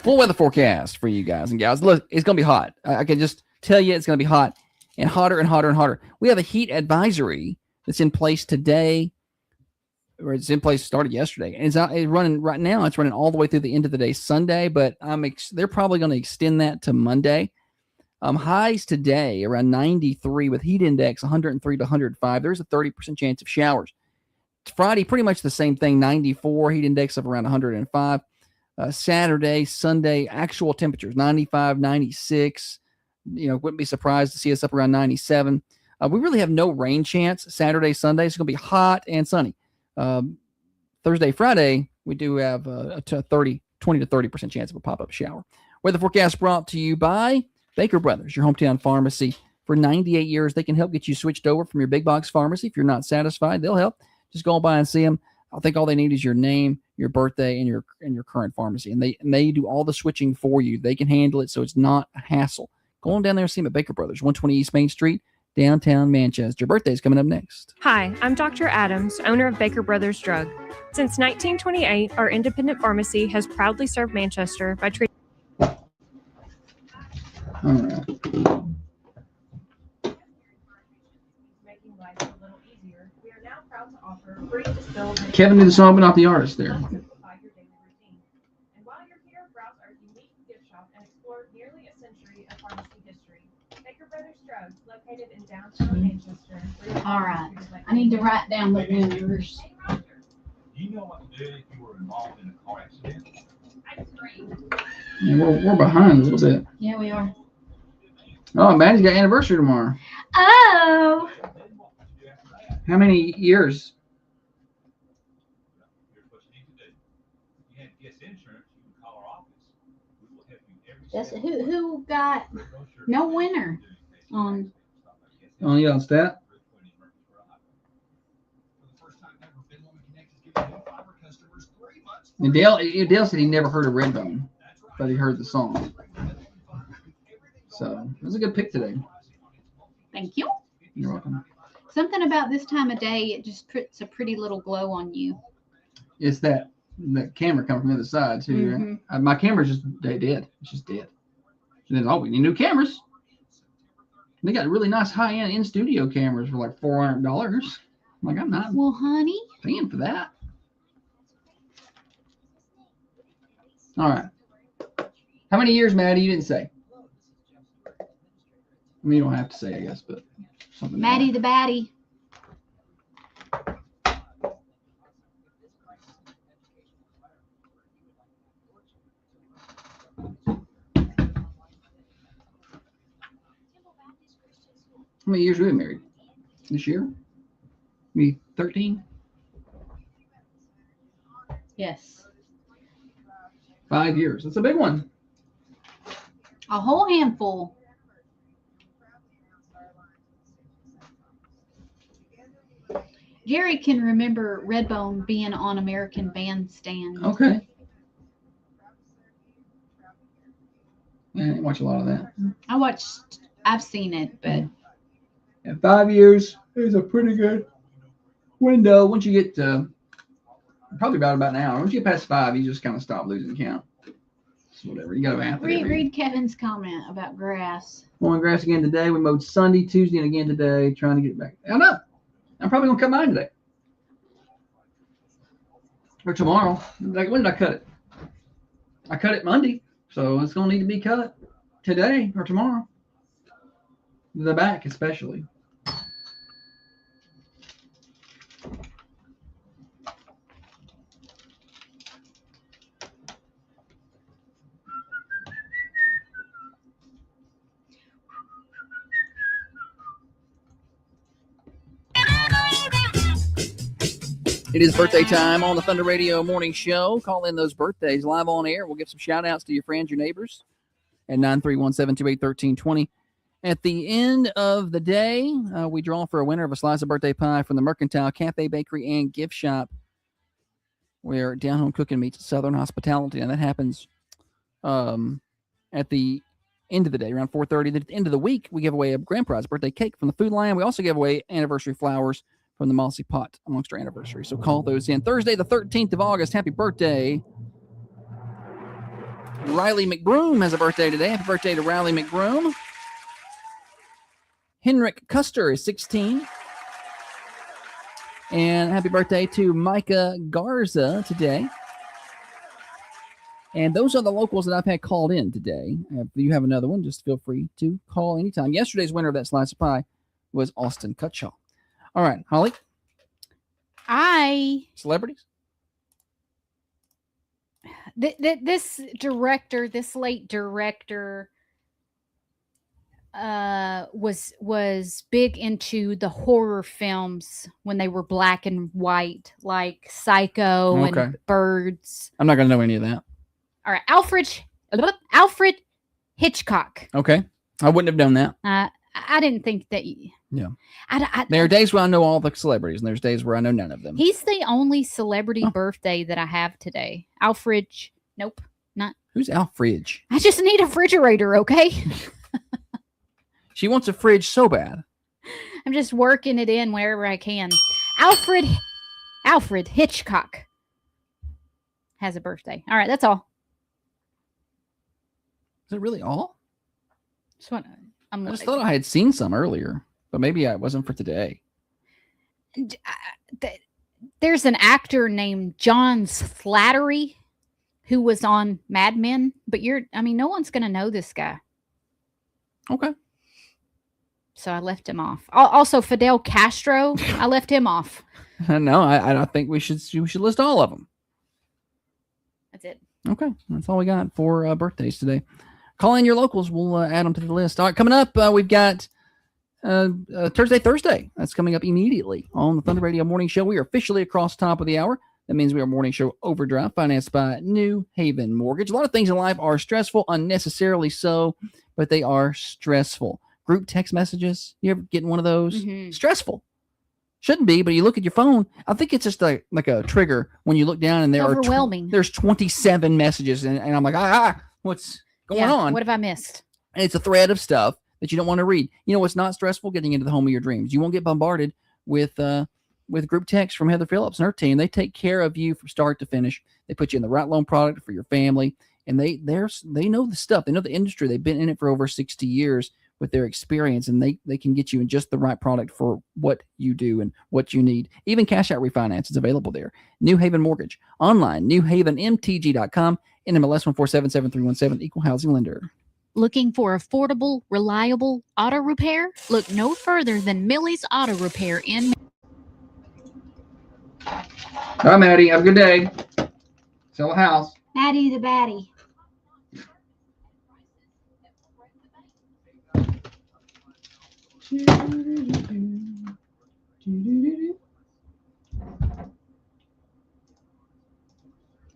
Full weather forecast for you guys and gals. Look, it's going to be hot. I can just tell you it's going to be hot and hotter and hotter and hotter. We have a heat advisory that's in place today, or it's in place, started yesterday. And it's running right now. It's running all the way through the end of the day, Sunday, but they're probably going to extend that to Monday. Highs today around 93 with heat index 103 to 105. There's a 30% chance of showers. Friday, pretty much the same thing, 94, heat index of around 105. Saturday, Sunday, actual temperatures, 95, 96. Wouldn't be surprised to see us up around 97. We really have no rain chance. Saturday, Sunday, it's going to be hot and sunny. Thursday, Friday, we do have a 20 to 30% chance of a pop-up shower. Weather forecast brought to you by Baker Brothers, your hometown pharmacy. For 98 years, they can help get you switched over from your big box pharmacy. If you're not satisfied, they'll help. Just go by and see them. I think all they need is your name, your birthday, and your current pharmacy. And they do all the switching for you. They can handle it, so it's not a hassle. Go on down there and see them at Baker Brothers, 120 East Main Street, downtown Manchester. Birthday's coming up next. Hi, I'm Dr. Adams, owner of Baker Brothers Drug. Since 1928, our independent pharmacy has proudly served Manchester by treating. All right. Kevin did the song, but not the artist there. All right. I need to write down the winners. You know what to do if you were involved in a car accident? Yeah, we're behind a little bit. Yeah, we are. Oh, Maddie's got anniversary tomorrow. Oh. How many years? That's who got no winner on. Oh, yeah, it's that. And Dale said he never heard of Redbone, but he heard the song. So it was a good pick today. Thank you. You're welcome. Something about this time of day, it just puts a pretty little glow on you. It's that camera coming from the other side too. Mm-hmm. Right? My camera's just dead. It's just dead. And then we need new cameras. They got really nice high-end in-studio cameras for like $400. Like, I'm not honey, paying for that. All right. How many years, Maddie? You didn't say. I mean, you don't have to say, I guess, but something. Maddie the baddie. How many years were we married? This year? Me 13? Yes. 5 years. That's a big one. A whole handful. Jerry can remember Redbone being on American Bandstand. Okay. I didn't watch a lot of that. I've seen it, but. And 5 years is a pretty good window. Once you get probably about an hour. Once you get past 5, you just kind of stop losing count. So whatever. You got to math it. Read Kevin's comment about grass. Mowing grass again today. We mowed Sunday, Tuesday, and again today, trying to get it back. I don't know. I'm probably going to cut mine today. Or tomorrow. Like, when did I cut it? I cut it Monday. So it's going to need to be cut today or tomorrow. The back especially. It is birthday time on the Thunder Radio Morning Show. Call in those birthdays live on air. We'll give some shout outs to your friends, your neighbors at 931-728-1320. At the end of the day, we draw for a winner of a slice of birthday pie from the Mercantile Cafe, Bakery, and Gift Shop, where Down Home Cooking meets Southern Hospitality. And that happens at the end of the day, around 4:30. At the end of the week, we give away a grand prize birthday cake from the Food Lion. We also give away anniversary flowers from the Mossy Pot amongst our anniversary. So call those in. Thursday, the 13th of August. Happy birthday Riley McBroom has a birthday today. Happy birthday to Riley McBroom. Henrik Custer is 16. And happy birthday to Micah Garza today. And those are the locals that I've had called in today. If you have another one, just feel free to call anytime. Yesterday's winner of that slice of pie was Austin Cutshaw. All right, Holly. Celebrities? This late director, was big into the horror films when they were black and white, like Psycho and Birds. I'm not going to know any of that. All right, Alfred Hitchcock. Okay. I wouldn't have known that. I didn't think that. Yeah. There are days where I know all the celebrities, and there's days where I know none of them. He's the only celebrity birthday that I have today. Alfred. Nope, not. Who's Alfred? I just need a refrigerator, okay? She wants a fridge so bad. I'm just working it in wherever I can. Alfred Hitchcock has a birthday. All right, that's all. Is it really all? That's what I just thought I had seen some earlier, but maybe I wasn't for today. There's an actor named John Slattery who was on Mad Men, but no one's going to know this guy. Okay. So I left him off. Also, Fidel Castro, I left him off. No, I think we should list all of them. That's it. Okay, that's all we got for birthdays today. Call in your locals. We'll add them to the list. All right, coming up, we've got Thursday. That's coming up immediately on the Thunder Radio Morning Show. We are officially across the top of the hour. That means we are Morning Show Overdrive, financed by New Haven Mortgage. A lot of things in life are stressful, unnecessarily so, but they are stressful. Group text messages, you ever getting one of those? Mm-hmm. Stressful. Shouldn't be, but you look at your phone. I think it's just like a trigger when you look down and there overwhelming. There's 27 messages, and I'm like, what's going on? What have I missed? And it's a thread of stuff that you don't want to read. You know what's not stressful? Getting into the home of your dreams. You won't get bombarded with group text from Heather Phillips and her team. They take care of you from start to finish. They put you in the right loan product for your family, and they know the stuff. They know the industry. They've been in it for over 60 years with their experience, and they can get you in just the right product for what you do and what you need. Even cash out refinance is available there. New Haven Mortgage. Online, newhavenmtg.com, NMLS 1477317, equal housing lender. Looking for affordable, reliable auto repair? Look no further than Millie's Auto Repair in. Hi, Maddie. Have a good day. Sell a house. Maddie the baddie.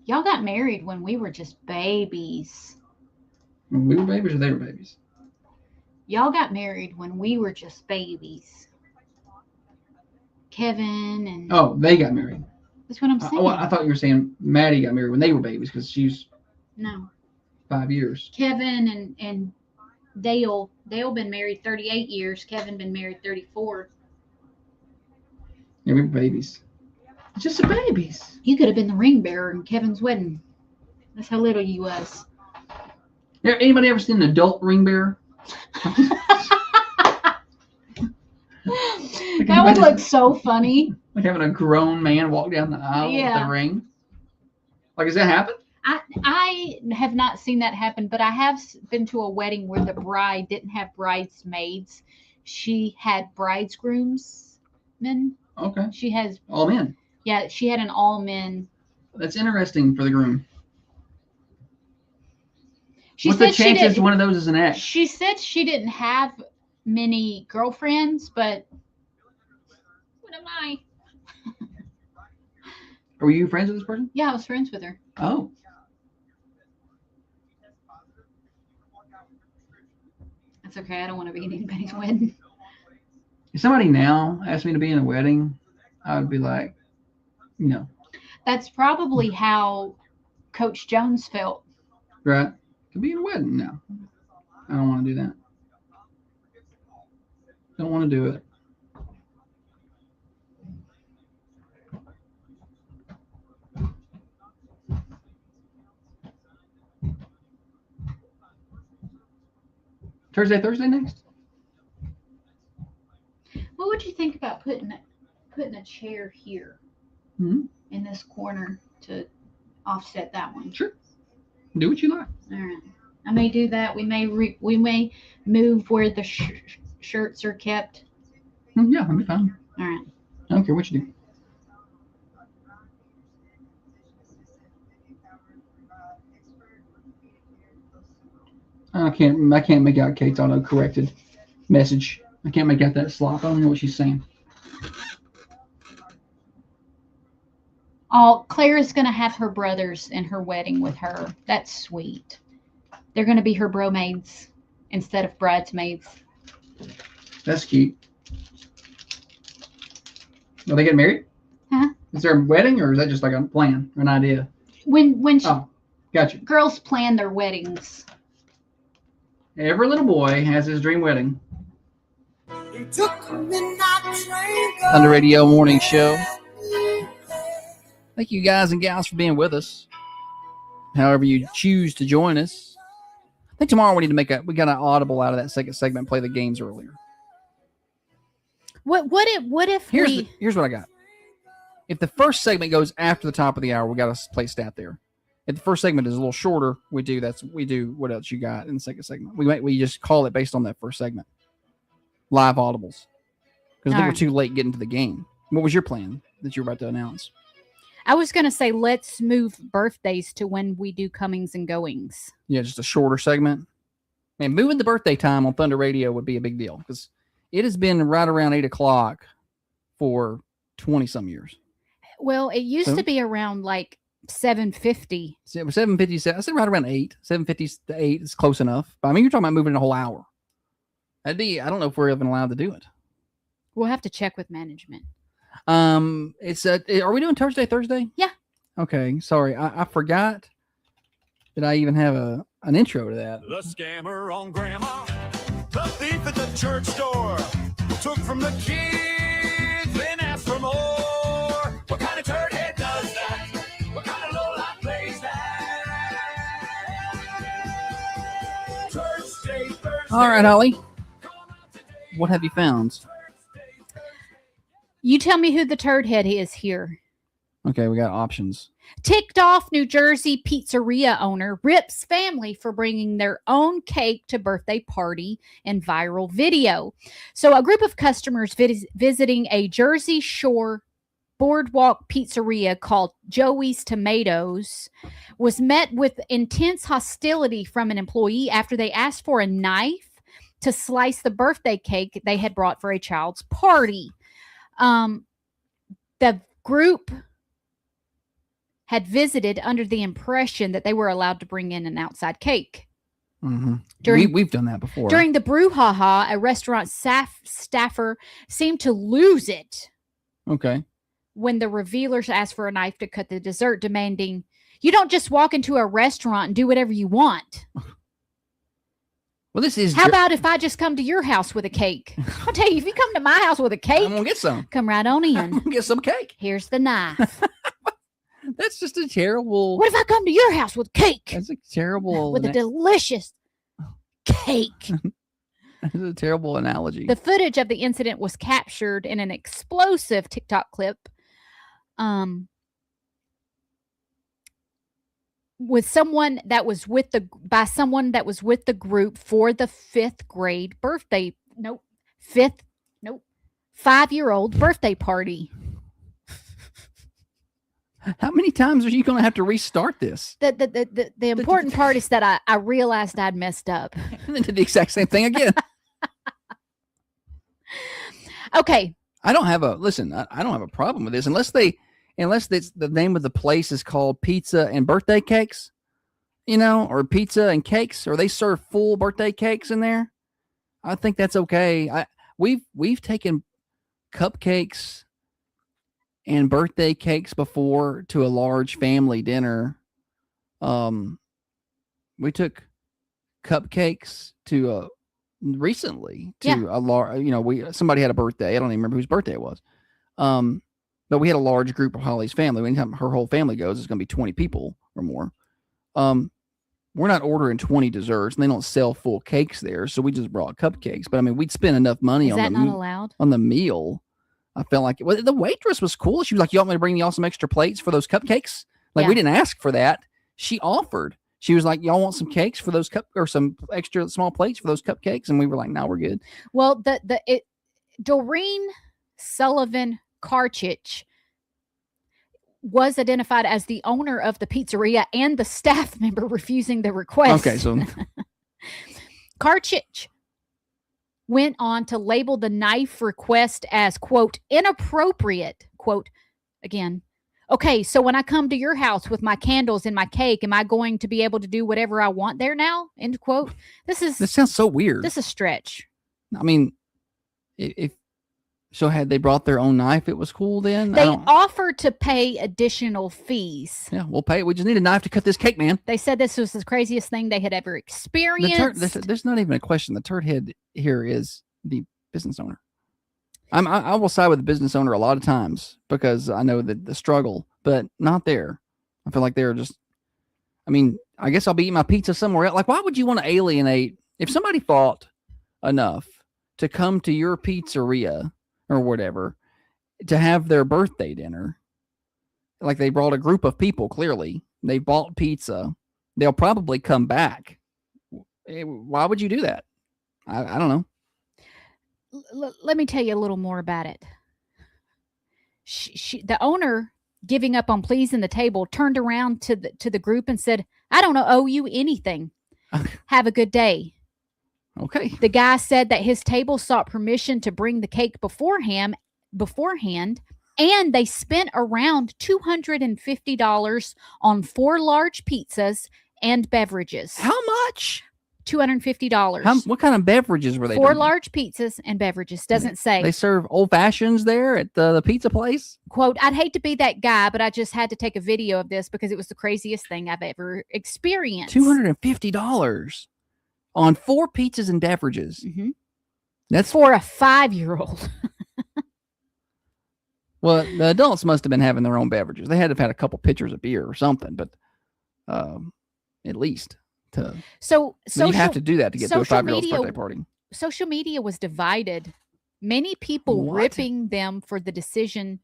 Y'all got married when we were just babies. When we were babies or they were babies? Y'all got married when we were just babies. Kevin and... Oh, they got married. That's what I'm saying. I thought you were saying Maddie got married when they were babies because she's... No. 5 years. Kevin and Dale been married 38 years. Kevin been married 34. Yeah, we were babies. Just the babies. You could have been the ring bearer in Kevin's wedding. That's how little you was. Yeah, anybody ever seen an adult ring bearer? That would look so funny. Like having a grown man walk down the aisle with the ring. Like, does that happen? I have not seen that happen, but I have been to a wedding where the bride didn't have bridesmaids. She had bridesgroomsmen. Okay. She has all men. Yeah, she had an all men. That's interesting for the groom. What's the chances one of those is an ex? She said she didn't have many girlfriends, but what am I? Were you friends with this person? Yeah, I was friends with her. Oh. That's okay. I don't want to be in anybody's wedding. If somebody now asked me to be in a wedding, I would be like, no. That's probably how Coach Jones felt. Right. To be in a wedding? No. I don't want to do that. Don't want to do it. Thursday next? What would you think about putting a chair here Hmm. in this corner to offset that one? Sure. Do what you like. All right. I may do that. We may move where the shirts are kept. Yeah, that'll be fine. All right. I don't care what you do. I can't make out Kate's auto-corrected message. I can't make out that slop. I don't know what she's saying. Oh, Claire's going to have her brothers in her wedding with her. That's sweet. They're going to be her bromaids instead of bridesmaids. That's cute. Are they getting married? Huh? Is there a wedding, or is that just like a plan or an idea? When Gotcha. girls plan their weddings. Every little boy has his dream wedding. Thunder Radio Morning Show. Thank you guys and gals for being with us. However you choose to join us. I think tomorrow we need to we got an audible out of that second segment, play the games earlier. What if here's what I got. If the first segment goes after the top of the hour, we got to play stat there. If the first segment is a little shorter, we do what else you got in the second segment. We just call it based on that first segment. Live audibles. Because I think we're too late getting to the game. What was your plan that you were about to announce? I was going to say, let's move birthdays to when we do comings and goings. Yeah, just a shorter segment. Man, moving the birthday time on Thunder Radio would be a big deal because it has been right around 8 o'clock for 20 some years. Well, it used to be around like 7:50. 7:50. I said right around 8. 7:50 to 8 is close enough. But I mean, you're talking about moving a whole hour. I don't know if we're even allowed to do it. We'll have to check with management. Are we doing Thursday? Yeah. Okay. Sorry. I forgot that I even have an intro to that. The scammer on grandma, the thief at the church door, took from the kids, then asked for more. What kind of turd head does that? What kind of lowlife plays that? Church Day Thursday. All right, Holly. What have you found? You tell me who the turd head is here. Okay, we got options. Ticked off New Jersey pizzeria owner rips family for bringing their own cake to birthday party in viral video. So a group of customers visiting a Jersey Shore boardwalk pizzeria called Joey's Tomatoes was met with intense hostility from an employee after they asked for a knife to slice the birthday cake they had brought for a child's party. The group had visited under the impression that they were allowed to bring in an outside cake. Mm-hmm. We've done that before. During the brouhaha, a restaurant staffer seemed to lose it. Okay. When the revealers asked for a knife to cut the dessert, demanding, "You don't just walk into a restaurant and do whatever you want." Well, this is. How about if I just come to your house with a cake? I'll tell you, if you come to my house with a cake, I'm gonna get some. Come right on in. I'm gonna get some cake. Here's the knife. That's just a terrible. What if I come to your house with cake? That's a terrible. With a delicious cake. That's a terrible analogy. The footage of the incident was captured in an explosive TikTok clip. With someone that was with the group for the 5-year-old birthday party. How many times are you going to have to restart this? The important part is that I realized I'd messed up. And then did the exact same thing again. Okay. I don't have a problem with this unless the name of the place is called Pizza and Birthday Cakes, or Pizza and Cakes, or they serve full birthday cakes in there. I think that's okay. We've taken cupcakes and birthday cakes before to a large family dinner. We took cupcakes to recently to a large, somebody had a birthday. I don't even remember whose birthday it was. But we had a large group of Holly's family. Anytime her whole family goes, it's going to be 20 people or more. we're not ordering 20 desserts, and they don't sell full cakes there, so we just brought cupcakes. But I mean, we'd spend enough money Is on that not allowed? on the meal. I felt like the waitress was cool. She was like, "You want me to bring y'all some extra plates for those cupcakes?" Like we didn't ask for that. She offered. She was like, "Y'all want some cakes for those or some extra small plates for those cupcakes?" And we were like, "No, we're good." Well, Doreen Sullivan Karchich was identified as the owner of the pizzeria and the staff member refusing the request. Okay, so Karchich went on to label the knife request as, quote, inappropriate, quote, again. Okay, so when I come to your house with my candles and my cake, am I going to be able to do whatever I want there now? End quote. This sounds so weird. This is a stretch. I mean, if so, had they brought their own knife, it was cool then? They offered to pay additional fees. Yeah, we'll pay. We just need a knife to cut this cake, man. They said this was the craziest thing they had ever experienced. There's not even a question. The turd head here is the business owner. I will side with the business owner a lot of times because I know the struggle, but not there. I feel like they're just, I mean, I guess I'll be eating my pizza somewhere else. Like, why would you want to alienate? If somebody thought enough to come to your pizzeria or whatever to have their birthday dinner, like they brought a group of people, clearly they bought pizza, they'll probably come back. Why would you do that? I don't know. Let me tell you a little more about it. The owner, giving up on pleasing the table, turned around to the group and said, "I don't owe you anything. Have a good day." Okay. The guy said that his table sought permission to bring the cake beforehand, and they spent around $250 on 4 large pizzas and beverages. How much? $250. What kind of beverages were they 4 doing? large pizzas and beverages. Doesn't say. They serve old fashions there at the pizza place? Quote, "I'd hate to be that guy, but I just had to take a video of this because it was the craziest thing I've ever experienced." $250 on 4 pizzas and beverages. Mm-hmm. That's for a 5-year-old. Well, the adults must have been having their own beverages. They had to have had a couple pitchers of beer or something, but at least. So you have to do that to get to a 5-year-old's birthday party. Social media was divided. Many people ripping them for the decision.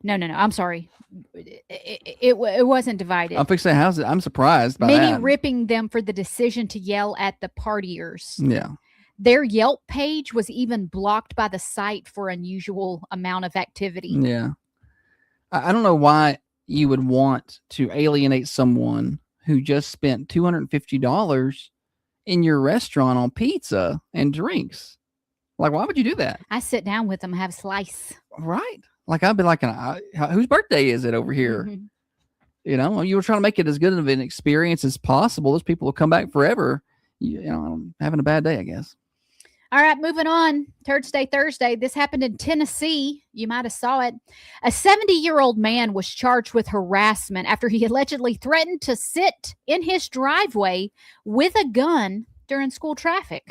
No. I'm sorry. It wasn't divided. I'm fixing how's it? I'm surprised by Many that. ripping them for the decision to yell at the partiers. Yeah. Their Yelp page was even blocked by the site for unusual amount of activity. Yeah. I don't know why you would want to alienate someone who just spent $250 in your restaurant on pizza and drinks. Like, why would you do that? I sit down with them, have a slice. Right. Like, I'd be like, whose birthday is it over here? Mm-hmm. You know, you were trying to make it as good of an experience as possible. Those people will come back forever. You know, I'm having a bad day, I guess. All right, moving on. Thursday. This happened in Tennessee. You might have saw it. A 70-year-old man was charged with harassment after he allegedly threatened to sit in his driveway with a gun during school traffic.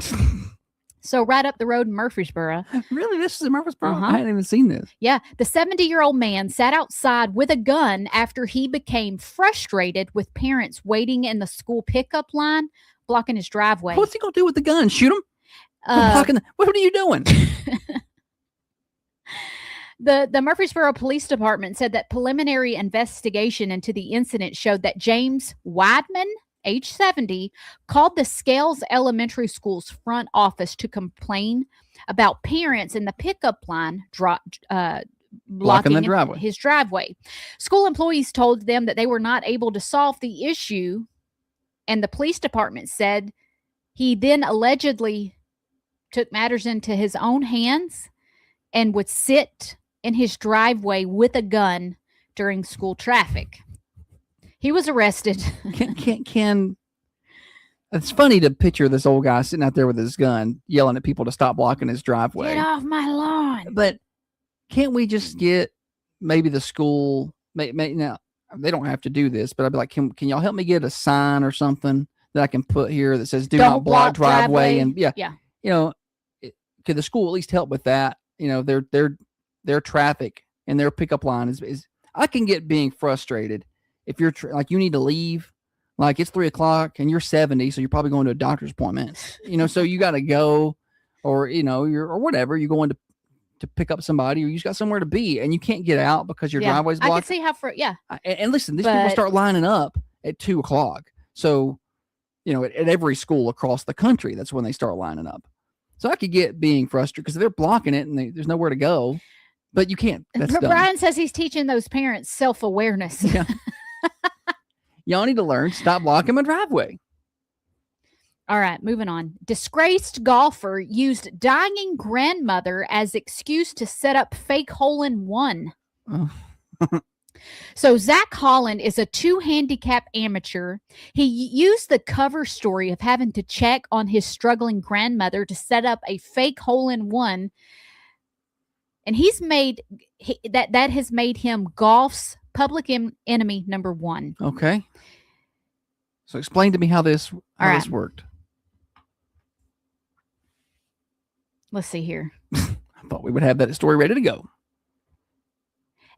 So right up the road in Murfreesboro. Really? This is in Murfreesboro? I hadn't even seen this. Yeah. The 70-year-old man sat outside with a gun after he became frustrated with parents waiting in the school pickup line, blocking his driveway. What's he going to do with the gun? Shoot him? What are you doing? The Murfreesboro Police Department said that preliminary investigation into the incident showed that James Weidman, age 70, called the Scales Elementary School's front office to complain about parents in the pickup line blocking the driveway. his driveway. School employees told them that they were not able to solve the issue, and the police department said he then allegedly took matters into his own hands and would sit in his driveway with a gun during school traffic. He was arrested. Can it's funny to picture this old guy sitting out there with his gun yelling at people to stop blocking his driveway. Get off my lawn. But can't we just get maybe the school, now they don't have to do this, but I'd be like, can y'all help me get a sign or something that I can put here that says do not block driveway? And yeah. You know, could the school at least help with that? You know, their traffic and their pickup line is I can get being frustrated if you're like you need to leave, like it's 3:00 and you're 70, so you're probably going to a doctor's appointment, so you got to go, or or whatever, you're going to pick up somebody, or you just got somewhere to be, and you can't get out because your driveway's blocked. I can see how And listen, these people start lining up at 2:00, so at every school across the country, that's when they start lining up. So I could get being frustrated because they're blocking it and there's nowhere to go, but you can't. That's dumb. Brian says he's teaching those parents self-awareness. Yeah. Y'all need to learn. Stop blocking my driveway. All right, moving on. Disgraced golfer used dying grandmother as excuse to set up fake hole-in-one. Oh. So Zach Holland is a 2-handicap amateur. He used the cover story of having to check on his struggling grandmother to set up a fake hole-in-one, and that has made him golf's public enemy number 1. Okay. So explain to me how this worked. Let's see here. I thought we would have that story ready to go.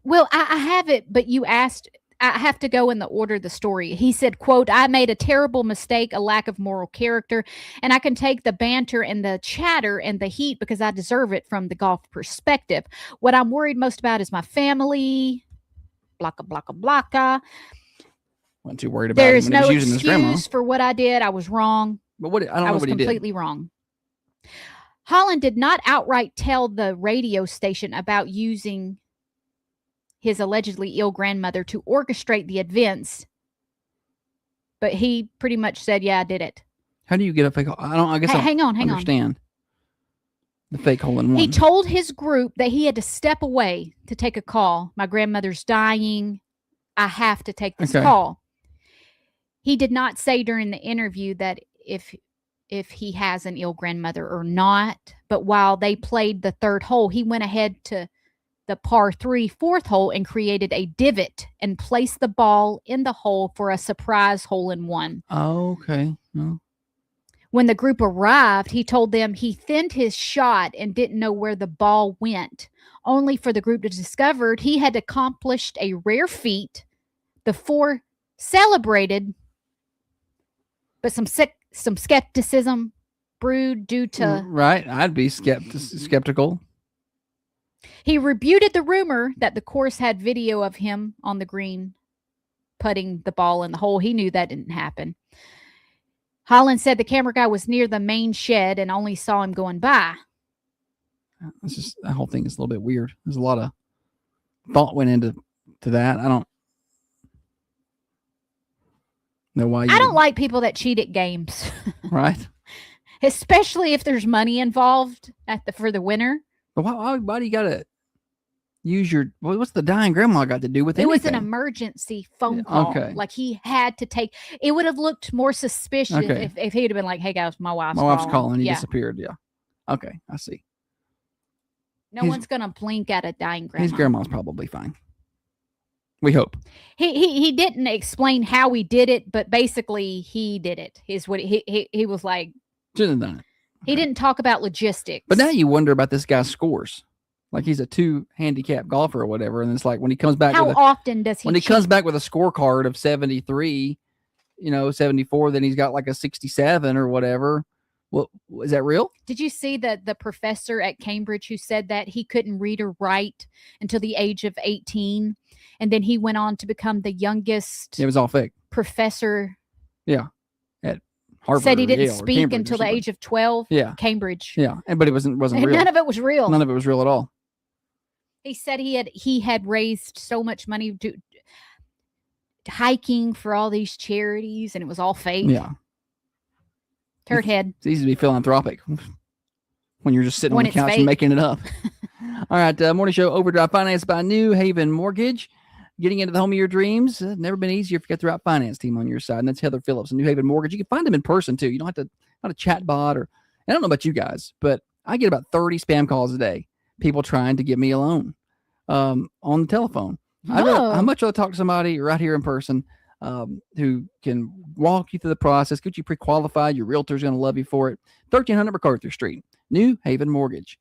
Well, I have it, but you asked, I have to go in the order of the story. He said, quote, "I made a terrible mistake, a lack of moral character, and I can take the banter and the chatter and the heat because I deserve it from the golf perspective. What I'm worried most about is my family, blocka, blocka, blocka. Wasn't too worried about There's it when no he was using his grandma. excuse for what I did. I was wrong. But I don't know was what he did. completely wrong." Holland did not outright tell the radio station about using his allegedly ill grandmother to orchestrate the events, but he pretty much said, "Yeah, I did it." How do you get a fake? I guess Hang on. Understand the fake hole-in-one. He told his group that he had to step away to take a call. "My grandmother's dying. I have to take this call." He did not say during the interview that if he has an ill grandmother or not, but while they played the 3rd hole, he went ahead to the par 3 4th hole and created a divot and placed the ball in the hole for a surprise hole-in-one. Oh, okay. No. When the group arrived, he told them he thinned his shot and didn't know where the ball went, only for the group to discover he had accomplished a rare feat. The 4 celebrated, but some skepticism brewed due to... Right. I'd be skeptical. He rebutted the rumor that the course had video of him on the green putting the ball in the hole. He knew that didn't happen. Holland said the camera guy was near the main shed and only saw him going by. That whole thing is a little bit weird. There's a lot of thought went into that. I don't know why. I don't like people that cheat at games. Right. Especially if there's money involved for the winner. But why do you got to use your... What's the dying grandma got to do with anything? It was an emergency phone call. Okay. Like he had to take... It would have looked more suspicious if he'd have been like, "Hey guys, my wife's calling. He disappeared." Yeah. Okay, I see. No one's going to blink at a dying grandma. His grandma's probably fine. We hope. He didn't explain how he did it, but basically he did it. Is what he was like... Shouldn't have done it. He didn't talk about logistics. But now you wonder about this guy's scores. Like he's a 2-handicap golfer or whatever. And it's like when he comes back. How often does he? When he comes back with a scorecard of 73, 74, then he's got like a 67 or whatever. Well, is that real? Did you see the professor at Cambridge who said that he couldn't read or write until the age of 18? And then he went on to become the youngest. It was all fake. Professor. Yeah. At Harvard. Said he didn't speak until the age of 12. Yeah. Cambridge. Yeah. But it wasn't real. None of it was real. None of it was real at all. He said he had raised so much money hiking for all these charities, and it was all fake. Yeah. Turd head. It's easy to be philanthropic when you're just sitting on the couch and making it up. All right. Morning show Overdrive financed by New Haven Mortgage. Getting into the home of your dreams. Never been easier if you got the right finance team on your side. And that's Heather Phillips and New Haven Mortgage. You can find them in person too. You don't have to, not a chat bot or, I don't know about you guys, but I get about 30 spam calls a day. People trying to get me a loan on the telephone. How much I'll talk to somebody right here in person who can walk you through the process, get you pre-qualified. Your realtor's going to love you for it. 1300 MacArthur Street, New Haven Mortgage.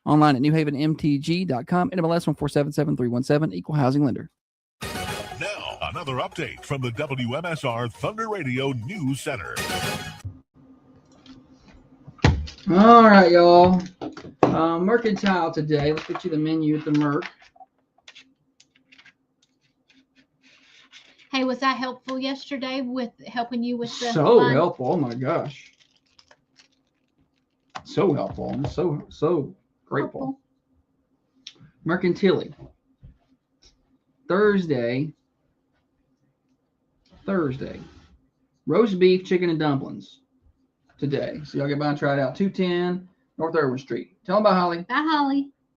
Online at newhavenmtg.com. NMLS 1477317, equal housing lender. Now, another update from the WMSR Thunder Radio News Center. All right, y'all. Mercantile today. Let's get you the menu at the Merc. Hey, was that helpful yesterday with helping you with the So fund? helpful. Oh my gosh. So helpful. I'm so grateful. Mercantile. Thursday. Roast beef, chicken, and dumplings today. So y'all get by and try it out. 210 North Irwin Street. Tell them about Holly. Bye, Holly.